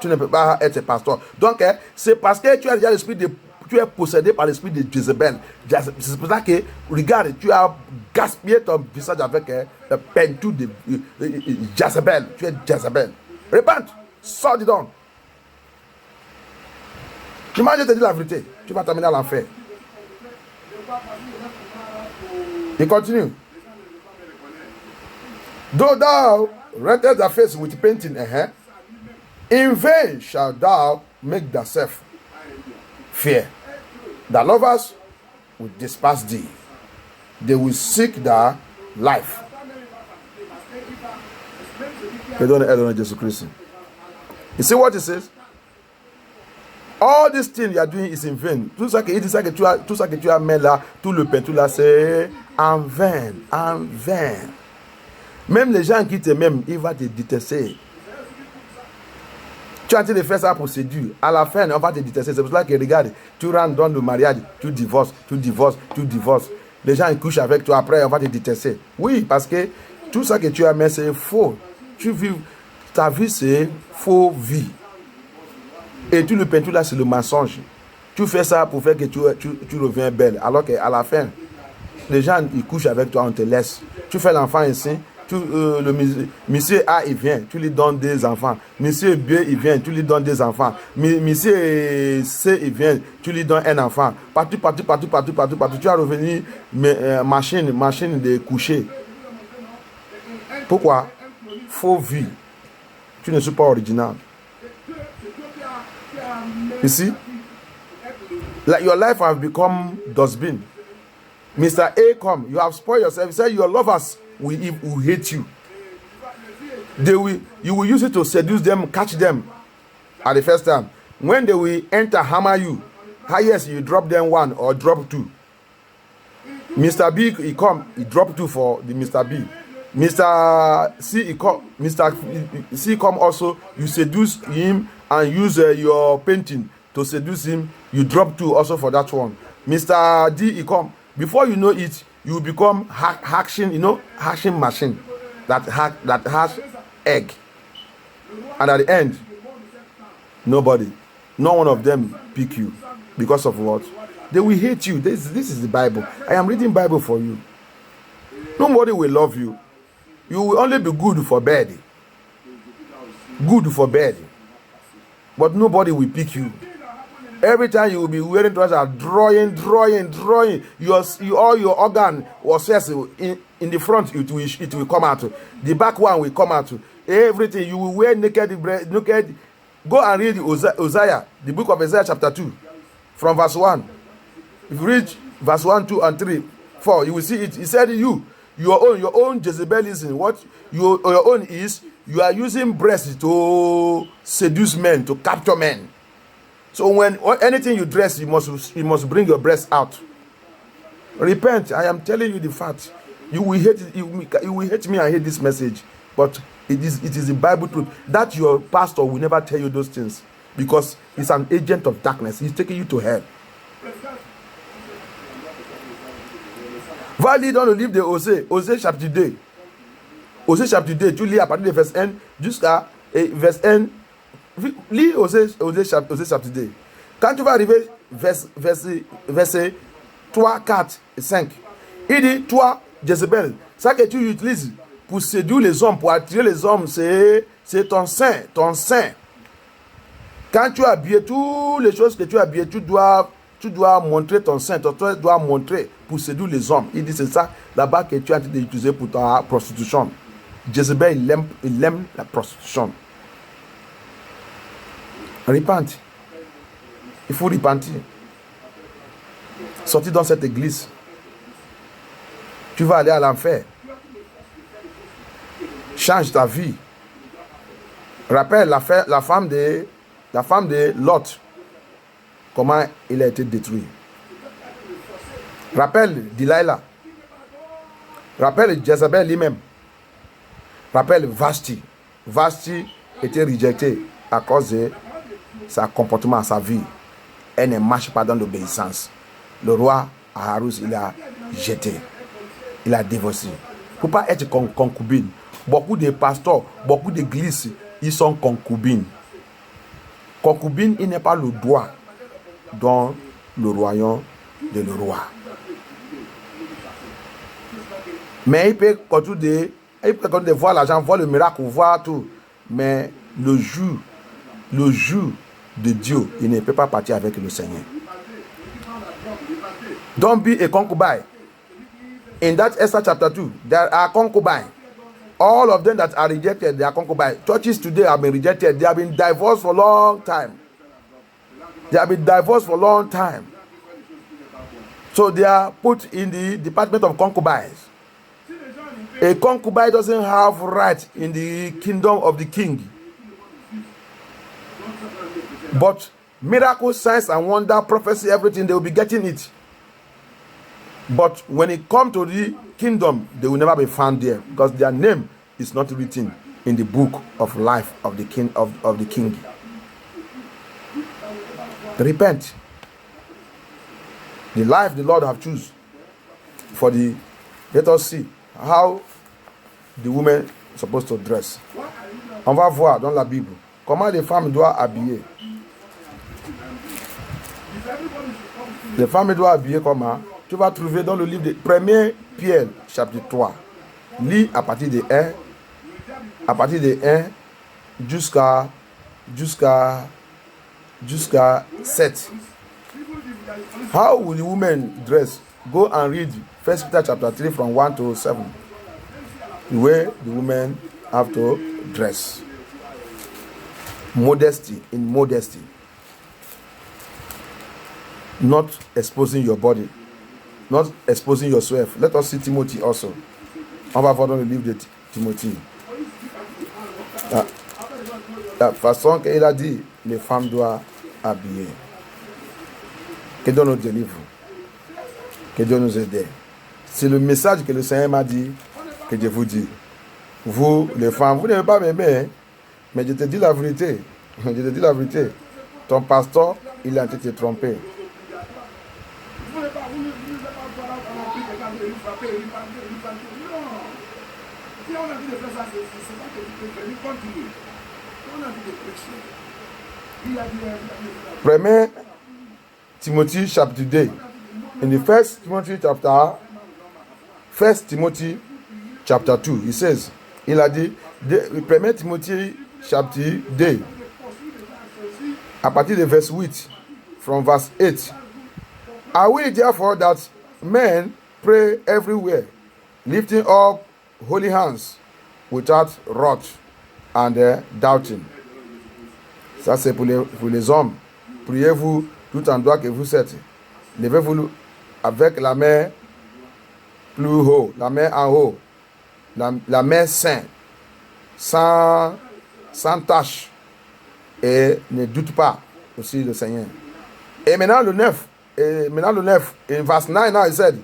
Tu ne peux pas être pasteur. Donc c'est parce que tu as déjà l'esprit de, tu es possédé par l'esprit de Jezebel. C'est pour ça que regarde, tu as gaspillé ton visage avec la peinture de Jezebel. Tu es Jezebel. Repente, sors dedans. Moi je te dis la vérité, tu vas terminer à l'enfer. Il continue. Though thou rentest thy face with painting, in vain shalt thou make thyself fear. Thy lovers will despise thee. They will seek thy life. You see what he says? All these things you are doing is in vain. Tout ça que tu as mis là, tout le pain, tout là, c'est en vain, en vain. Même les gens qui t'aiment, ils vont te détester. Tu es en train de faire ça pour séduire. À la fin, on va te détester. C'est pour cela que regarde, tu rentres dans le mariage, tu divorces. Les gens ils couchent avec toi, après on va te détester. Oui, parce que tout ça que tu as mis, c'est faux. Ta vie, c'est faux vie. Et tout le pain, tout là, c'est le mensonge. Tu fais ça pour faire que tu reviens belle. Alors qu'à la fin, les gens, ils couchent avec toi, on te laisse. Tu fais l'enfant ici, monsieur A, il vient, tu lui donnes des enfants. Monsieur B, il vient, tu lui donnes des enfants. Monsieur C, il vient, tu lui donnes un enfant. Partout. Tu as revenu machine de coucher. Pourquoi? Faux vie. Tu ne suis pas original. You see? Like your life has become dustbin. Mr. A come, you have spoiled yourself. He said your lovers will hate you. You will use it to seduce them, catch them at the first time. When they will enter, hammer you. Highest you drop them 1 or drop 2. Mr. B, he come, he drop 2 for the Mr. B. Mr. C, he come, Mr. C come also, you seduce him and use your painting to seduce him. You drop 2 also for that one. Mr. D, he come. Before you know it, you become hatching machine that has egg. And at the end, no one of them pick you. Because of what? They will hate you. This is the Bible. I am reading Bible for you. Nobody will love you. You will only be good for bed. Good for bed. But nobody will pick you. Every time you will be wearing trousers, drawing. All your organ was in the front, it will come out. The back one will come out. Everything you will wear naked. Go and read Isaiah, the book of Isaiah chapter 2, from verse 1. If you read verse 1, 2, and 3, 4, you will see it. He said your own Jezebelism. What your own is, you are using breasts to seduce men, to capture men. So when anything you dress, you must bring your breast out. Repent. I am telling you the fact. You will hate me and hate this message, but it is the Bible truth that your pastor will never tell you those things, because he's an agent of darkness. He's taking you to hell. Va lire dans le livre de Osée chapitre 2. Osée chapitre 2, tu lis à partir de verset 1 jusqu'à verset 1. Lis Osée chapitre 2. Quand tu vas arriver verset 3, 4 et 5, il dit, toi, Jézabel, ça que tu utilises pour séduire les hommes, pour attirer les hommes, c'est ton sein. Quand tu as habillé toutes les choses que tu as habillées, tu dois montrer ton sein, tu dois montrer pour séduire les hommes. Il dit, c'est ça là-bas que tu as utilisé pour ta prostitution. Jézabel, il aime la prostitution. Repente. Il faut repentir. Sortir dans cette église. Tu vas aller à l'enfer. Change ta vie. Rappelle la femme de Lot. Comment il a été détruit. Rappelle Delilah. Rappelle Jézabel lui-même. Rappelle Vashti. Vashti était rejetée à cause de son comportement, sa vie. Elle ne marche pas dans l'obéissance. Le roi Aharus, il a jeté. Il a divorcé. Pour ne pas être concubine. Beaucoup de pasteurs, beaucoup d'églises, ils sont concubines. Concubine, il n'est pas le droit dans le royaume de le roi. Mais il peut continuer de voir l'argent, voir le miracle, voir tout. Mais le jour de Dieu, il ne peut pas partir avec le Seigneur. Don't be a concubine. In that Esther chapter 2, there are concubines. All of them that are rejected, they are concubines. Churches today have been rejected. They have been divorced for a long time. So they are put in the department of concubines. A concubine doesn't have right in the kingdom of the king. But Miracles, signs and wonder, prophecy, everything, they will be getting it. But when it comes to the kingdom, they will never be found there, because their name is not written in the book of life of the king of the king. Repent. The life the Lord have choose for the. Let us see how the woman is supposed to dress. On va voir dans la Bible comment les femmes doivent habiller. Les femmes doivent habiller comment? Tu vas trouver dans le livre de 1 Pierre, chapitre 3. Lis à partir de 1 jusqu'à 7. How will the woman dress? Go and read 1 Peter chapter 3 from 1 to 7. The way the women have to dress. Modesty, in modesty. Not exposing your body. Not exposing yourself. Let us see Timothy also. On va voir dans le livre de Timothy. La façon qu'il a dit, les femmes doivent habiller. Que Dieu nous délivre. Que Dieu nous aide. C'est le message que le Seigneur m'a dit, que je vous dis. Vous, les femmes, vous n'aimez pas m'aimer, hein? Mais je te dis la vérité. Je te dis la vérité. Ton pasteur, il a été trompé. Premier Timothy chapter 2. In the first Timothy chapter 2, he says, il a dit, 1 Timothy chapter 2, à partir de verse 8, from verse 8. I will therefore that men pray everywhere, lifting up holy hands without wrath and doubting. Ça c'est pour les hommes. Priez-vous tout endroit que vous êtes. Levez-vous avec la main plus haut, la main en haut, la main sainte, sans tâche, et ne doute pas aussi le Seigneur. Et maintenant le 9, in verse 9 now he said,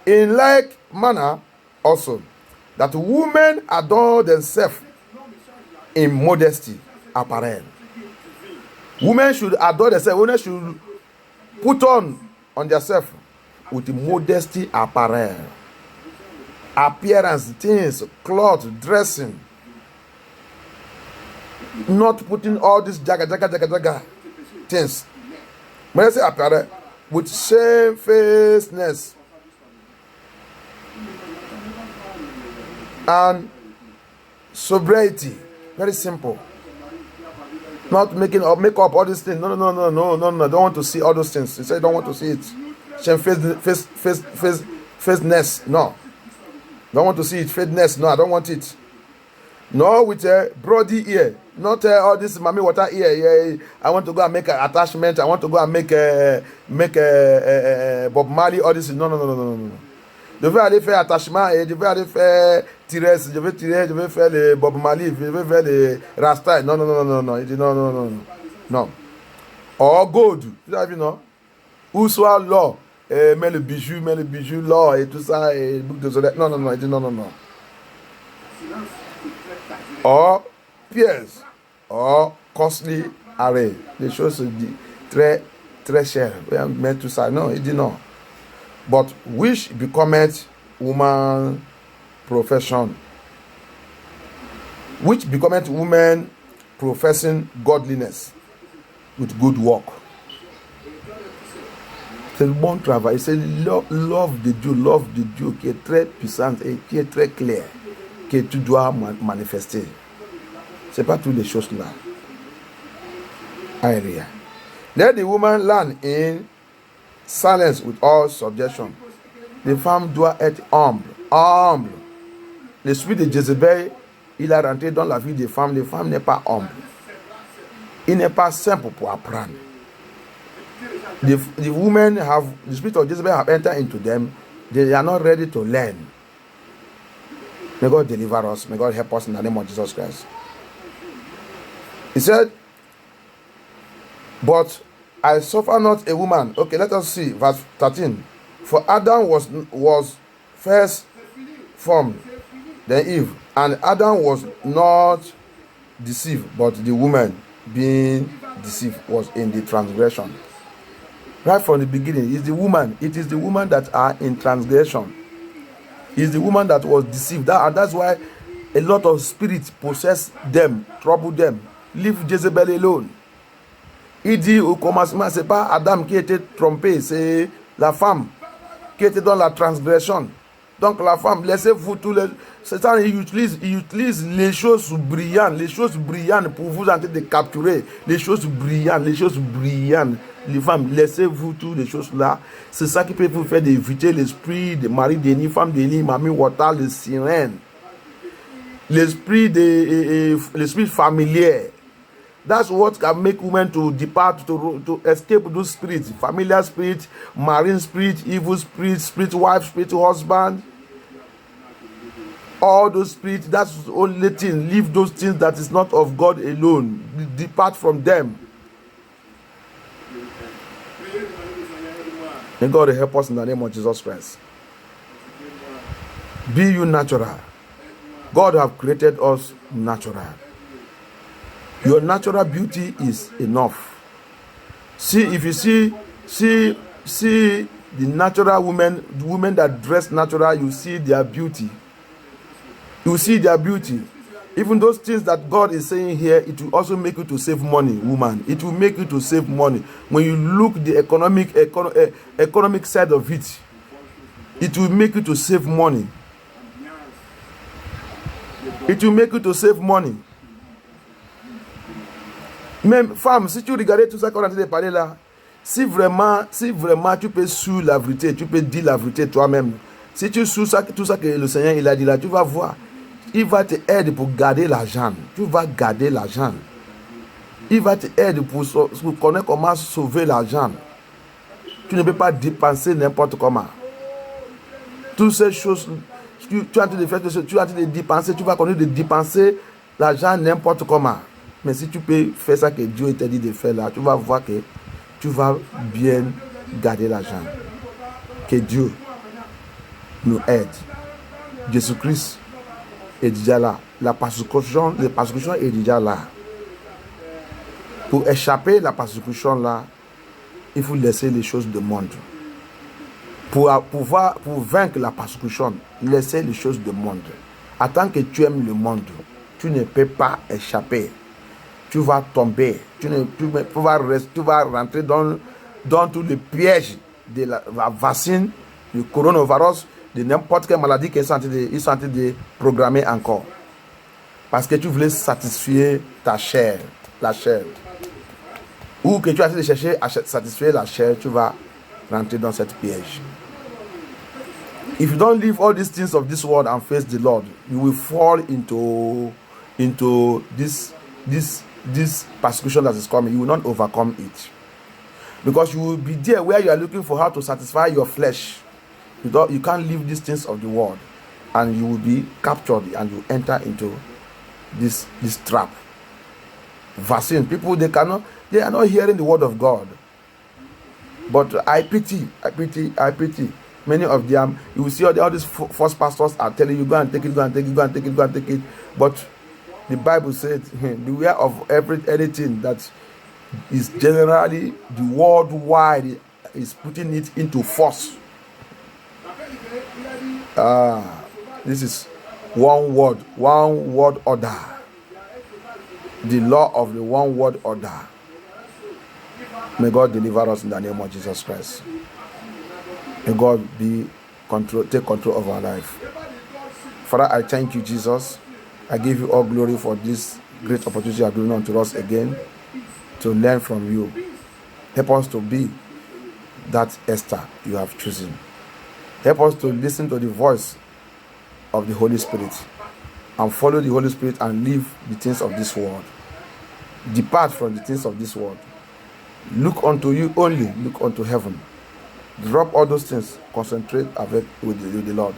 in like manner also, that women adorn themselves in modesty apparel. Women should adorn themselves, women should put on themselves with modesty apparel. Appearance, things, clothes, dressing. Not putting all this jaga things. When I say apparel, with shamefacedness and sobriety. Very simple. Not make up all these things. No. Don't want to see all those things. He said, don't want to see it. Shamefacedness. No. Don't want to see it. Fakeness. No, I don't want it. No, with a broady ear. Not all this mommy water ear. Yeah, I want to go and make an attachment. I want to go and make a Bob Marley. All this. No. Je vais aller faire attachement et je vais aller faire tirer. Je vais faire le Bob Marley. Je vais faire le Rasta. Non. Il dit non. Or gold. Vous avez vu, non? Ou soit l'or. Mets le bijou, l'or et tout ça. Et boucle de soleil. Non. Il dit non. Or pierres. Or costly array. Les choses se disent très, très chères. Mais tout ça. Non, il dit non. But which becometh woman profession, which becometh woman professing godliness with good work. C'est le bon travail. C'est love de Dieu qui est très puissante et qui est très clair, que tu dois manifester. C'est pas toutes les choses là. Alléluia. Let the woman learn in silence with all subjection. Les femmes doivent être humbles. L'esprit de Jézabel, il a rentré dans la vie des femmes. Les femmes n'est pas humble. Il n'est pas simple pour apprendre. The women have, the spirit of Jezebel have entered into them. They are not ready to learn. May God deliver us. May God help us in the name of Jesus Christ. He said, But I suffer not a woman. Okay, let us see verse 13. For Adam was first formed, then Eve, and Adam was not deceived, but the woman being deceived was in the transgression. Right from the beginning, it is the woman that are in transgression. It's the woman that was deceived. And that's why a lot of spirits possess them, trouble them. Leave Jezebel alone. Il dit au commencement, c'est pas Adam qui était trompé, c'est la femme qui était dans la transgression. Donc la femme, laissez-vous tous les... C'est-à-dire, il utilise les choses brillantes pour vous en train de capturer. Les choses brillantes. Les femmes, laissez-vous toutes les choses là. C'est ça qui peut vous faire éviter l'esprit de mari déni, femme déni, mamie wata, les sirènes. L'esprit familier. That's what can make women to depart, to escape those spirits. Familiar spirit, marine spirit, evil spirit, spirit wife, spirit husband. All those spirits, that's the only thing. Leave those things that is not of God alone. Depart from them. May God help us in the name of Jesus Christ. Be you natural. God have created us natural. Your natural beauty is enough. See, if you see the natural women that dress natural, you see their beauty. You see their beauty. Even those things that God is saying here, it will also make you to save money, woman. It will make you to save money. When you look the economic side of it, it will make you to save money. It will make you to save money. Même femme, si tu regardais tout ça qu'on est en train de parler là, si vraiment tu peux suivre la vérité, tu peux dire la vérité toi-même. Si tu suis tout ça que le Seigneur il a dit là, tu vas voir. Il va te aider pour garder l'argent. Tu vas garder l'argent. Il va te aider pour connaître comment sauver l'argent. Tu ne peux pas dépenser n'importe comment. Toutes ces choses, tu es en train de faire, tu es en train de dépenser, tu vas continuer de dépenser l'argent n'importe comment. Mais si tu peux faire ça que Dieu t'a dit de faire là, tu vas voir que tu vas bien garder l'argent. Que Dieu nous aide. Jésus-Christ est déjà là. La persécution est déjà là. Pour échapper à la persécution là, il faut laisser les choses du monde. Pour vaincre la persécution, laisser les choses du monde. En tant que tu aimes le monde, tu ne peux pas échapper. Tu vas tomber. Tu vas rentrer dans tous les pièges de la vaccine, du coronavirus, de n'importe quelle maladie qu'ils sont en train de programmer encore. Parce que tu voulais satisfaire ta chair, la chair. Ou que tu as essayé de chercher à satisfaire la chair, tu vas rentrer dans cette piège. If you don't leave all these things of this world and face the Lord, you will fall into this persecution that is coming. You will not overcome it. Because you will be there where you are looking for how to satisfy your flesh. You can't leave these things of the world. And you will be captured and you enter into this trap. Vaccine. People, they are not hearing the word of God. But I pity. Many of them, you will see all these false pastors are telling you, go and take it. But the Bible said, beware of anything that is generally the worldwide is putting it into force. This is one word order. The law of the one word order. May God deliver us in the name of Jesus Christ. May God take control of our life. Father, I thank you, Jesus. I give you all glory for this great opportunity you have given unto us again to learn from you. Help us to be that Esther you have chosen. Help us to listen to the voice of the Holy Spirit and follow the Holy Spirit and leave the things of this world. Depart from the things of this world. Look unto you only. Look unto heaven. Drop all those things. Concentrate with the Lord.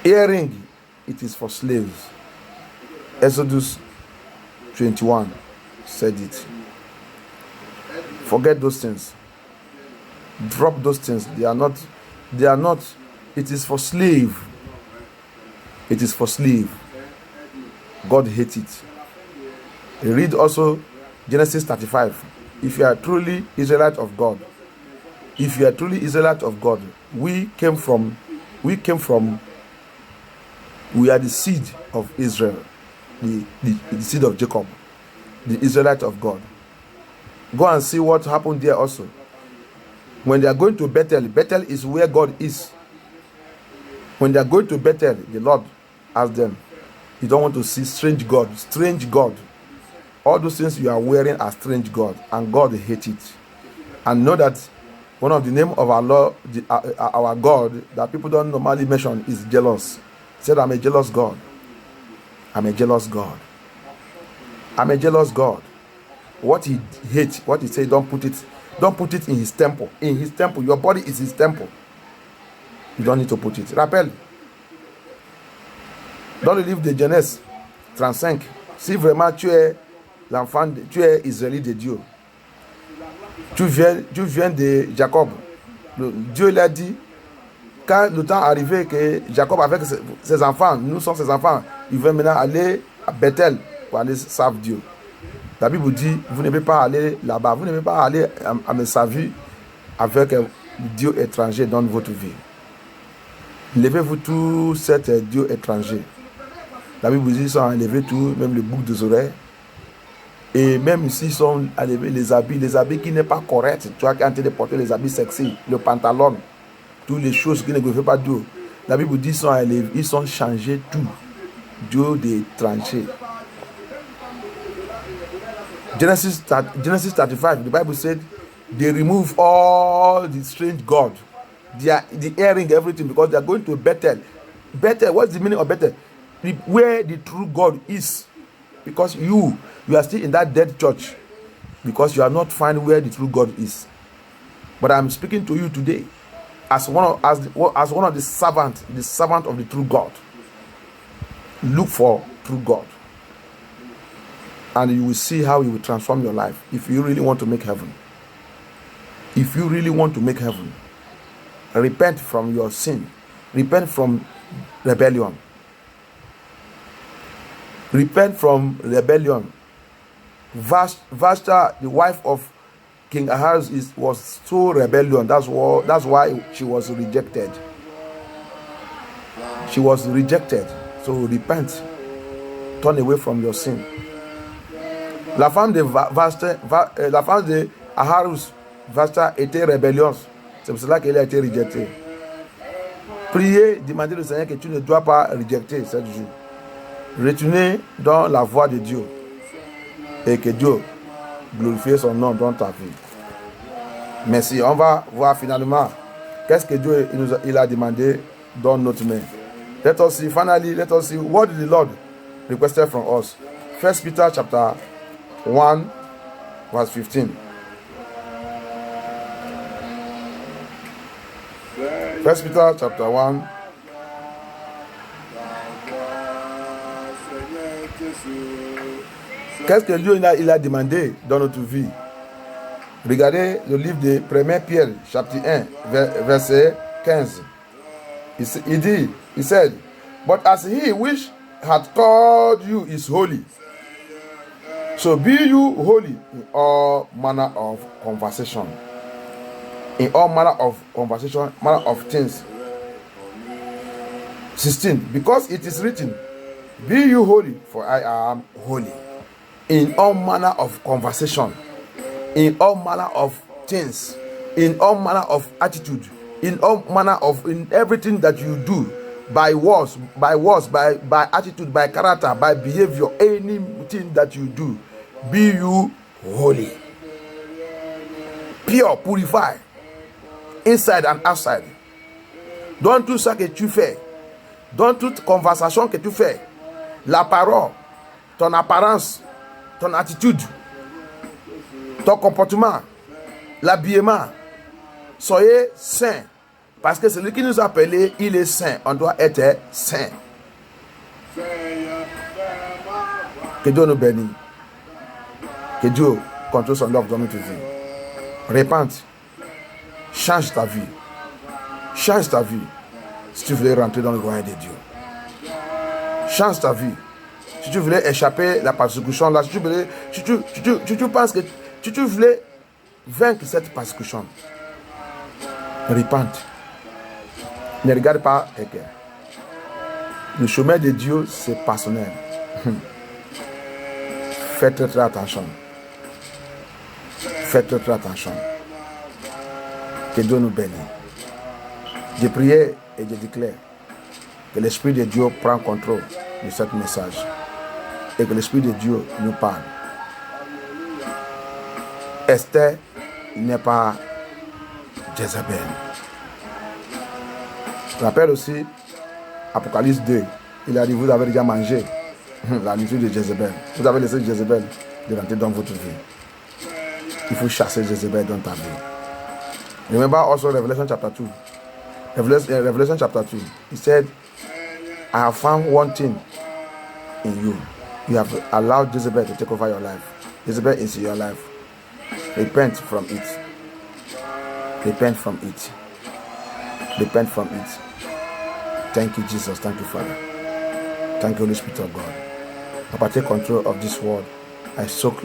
Earring, it is for slaves. Exodus 21 said it. Forget those things. Drop those things. They are not, it is for slave. It is for slave. God hates it. Read also Genesis 35. If you are truly Israelite of God, we are the seed of Israel, the seed of Jacob, the Israelite of God. Go and see what happened there also. When they are going to Bethel, Bethel is where God is. When they are going to Bethel, the Lord asked them, you don't want to see strange God. All those things you are wearing are strange God, and God hates it. And know that one of the name of our Lord, our God, that people don't normally mention is jealous. He said, I'm a jealous God. I'm a jealous God. I'm a jealous God. What he hates, what he said, don't put it in his temple. In his temple, your body is his temple. You don't need to put it. Rappel. Dans le livre de Genèse 35, si vraiment tu es l'enfant, tu es Israélite de Dieu, tu viens de Jacob. Dieu l'a dit, quand le temps arrivé que Jacob avec ses enfants, nous sommes ses enfants, il veut maintenant aller à Bethel pour aller servir Dieu. La Bible dit, vous ne pouvez pas aller là-bas, vous ne pouvez pas aller à me servir avec un Dieu étranger dans votre vie. Levez-vous tous cet Dieu étranger. La Bible dit, ils sont enlevés tout, même le bouc des oreilles. Et même ici, ils sont enlevés les habits qui n'est pas correct. Tu as en train de porter les habits sexy, le pantalon, toutes les choses qui ne peuvent pas Dieu. La Bible dit, ils sont changés tout. Dieu d'étranger. Genesis 35, the Bible said, they remove all the strange God. They are airing everything because they are going to Bethel. Bethel, what's the meaning of Bethel? Where the true God is. Because you are still in that dead church. Because you are not finding where the true God is. But I'm speaking to you today as one of the servant of the true God. Look for true God. And you will see how He will transform your life if you really want to make heaven. If you really want to make heaven, repent from your sin. Repent from rebellion. Repent from rebellion. Vashta, the wife of King Ahaz, was so rebellious. That's why she was rejected. She was rejected. So repent. Turn away from your sin. La femme de Ahaz, Vashta, était rébellieuse. C'est pour cela qu'elle a été rejetée. Priez, demandez au Seigneur que tu ne dois pas rejeter cette jour. Retournez dans la voie de Dieu et que Dieu glorifie son nom dans ta vie. Merci. On va voir finalement qu'est-ce que Dieu il a demandé dans notre main. Let us see what did the Lord requested from us. 1 Peter chapter 1 verse 15. 1 Peter chapter 1. Qu'est-ce que Dieu il a demandé dans notre vie? Regardez le livre de 1 Pierre, chapitre 1, verset 15. He said, but as he which hath called you is holy, so be you holy in all manner of conversation. In all manner of conversation, manner of things. 16. Because it is written, be you holy, for I am holy. In all manner of conversation, in all manner of things, in all manner of attitude, in all manner of in everything that you do, by words, by attitude, by character, by behavior, anything that you do, be you holy. Pure, purify, inside and outside. Dans tout ça que tu fais, dans toute conversation que tu fais, la parole, ton apparence, ton attitude, ton comportement, l'habillement, soyez saints. Parce que celui qui nous a appelés, il est saint. On doit être saint. Que Dieu nous bénisse. Que Dieu contrôle son œuvre dans notre vie. Répente. Change ta vie. Change ta vie. Si tu voulais rentrer dans le royaume de Dieu. Change ta vie. Si tu voulais échapper à la persécution là, si tu penses que tu voulais vaincre cette persécution, répente. Ne regarde pas quelqu'un. Le chemin de Dieu, c'est personnel. Faites très attention. Faites très attention. Que Dieu nous bénisse. Je prie et je déclare que l'Esprit de Dieu prend contrôle de ce message et que l'Esprit de Dieu nous parle. Esther n'est pas Jézabel. Je rappelle aussi Apocalypse 2. Il a dit, vous avez déjà mangé la nourriture de Jézabel. Vous avez laissé Jézabel de rentrer dans votre vie. Il faut chasser Jézabel dans ta vie. Remember also Revelation chapter 2. Revelation chapter 2. He said, I have found one thing in you. You have allowed Jezebel to take over your life. Jezebel is in your life. Repent from it. Repent from it. Repent from it. Thank you, Jesus. Thank you, Father. Thank you, Holy Spirit of God. Papa, take control of this word. I soak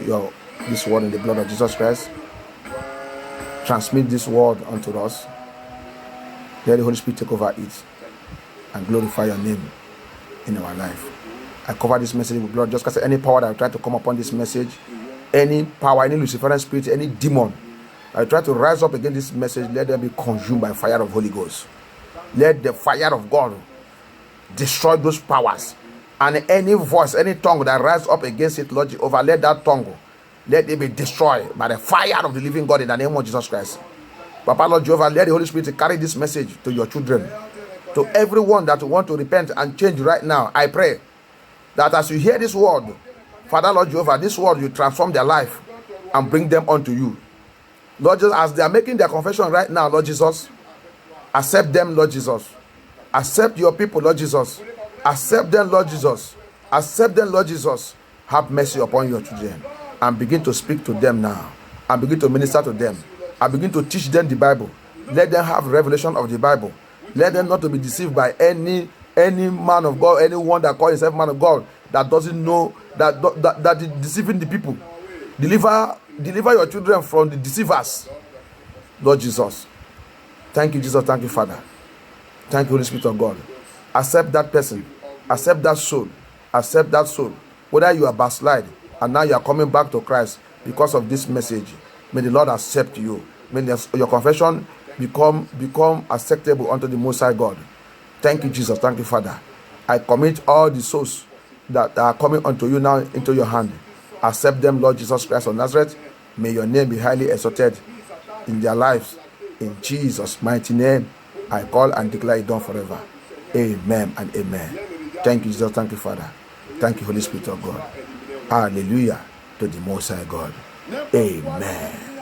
this word in the blood of Jesus Christ. Transmit this word unto us. Let the Holy Spirit take over it and glorify your name in our life. I cover this message with blood. Just because any power that will try to come upon this message, any power, any Luciferian spirit, any demon that will try to rise up against this message, let them be consumed by fire of Holy Ghost. Let the fire of God destroy those powers. And any voice, any tongue that rises up against it, Lord Jehovah, let that tongue, let it be destroyed by the fire of the living God in the name of Jesus Christ. Papa, Lord Jehovah, let the Holy Spirit carry this message to your children, to everyone that want to repent and change right now. I pray that as you hear this word, Father, Lord Jehovah, this word, you transform their life and bring them unto you. Lord Jesus, as they are making their confession right now, Lord Jesus, accept them, Lord Jesus. Accept your people, Lord Jesus. Accept them, Lord Jesus. Accept them, Lord Jesus. Have mercy upon your children and begin to speak to them now and begin to minister to them and begin to teach them the Bible. Let them have revelation of the Bible. Let them not to be deceived by any man of God, anyone that calls himself man of God that doesn't know that is deceiving the people. Deliver your children from the deceivers, Lord Jesus. Thank you, Jesus. Thank you, Father. Thank you, Holy Spirit of God. Accept that person. Accept that soul. Accept that soul. Whether you are backslide and now you are coming back to Christ because of this message, may the Lord accept you. May your confession become acceptable unto the Most High God. Thank you, Jesus. Thank you, Father. I commit all the souls that are coming unto you now into your hand. Accept them, Lord Jesus Christ of Nazareth. May your name be highly exalted in their lives. In Jesus' mighty name, I call and declare it done forever. Amen and amen. Thank you, Jesus. Thank you, Father. Thank you, Holy Spirit of God. Hallelujah to the Most High God. Amen.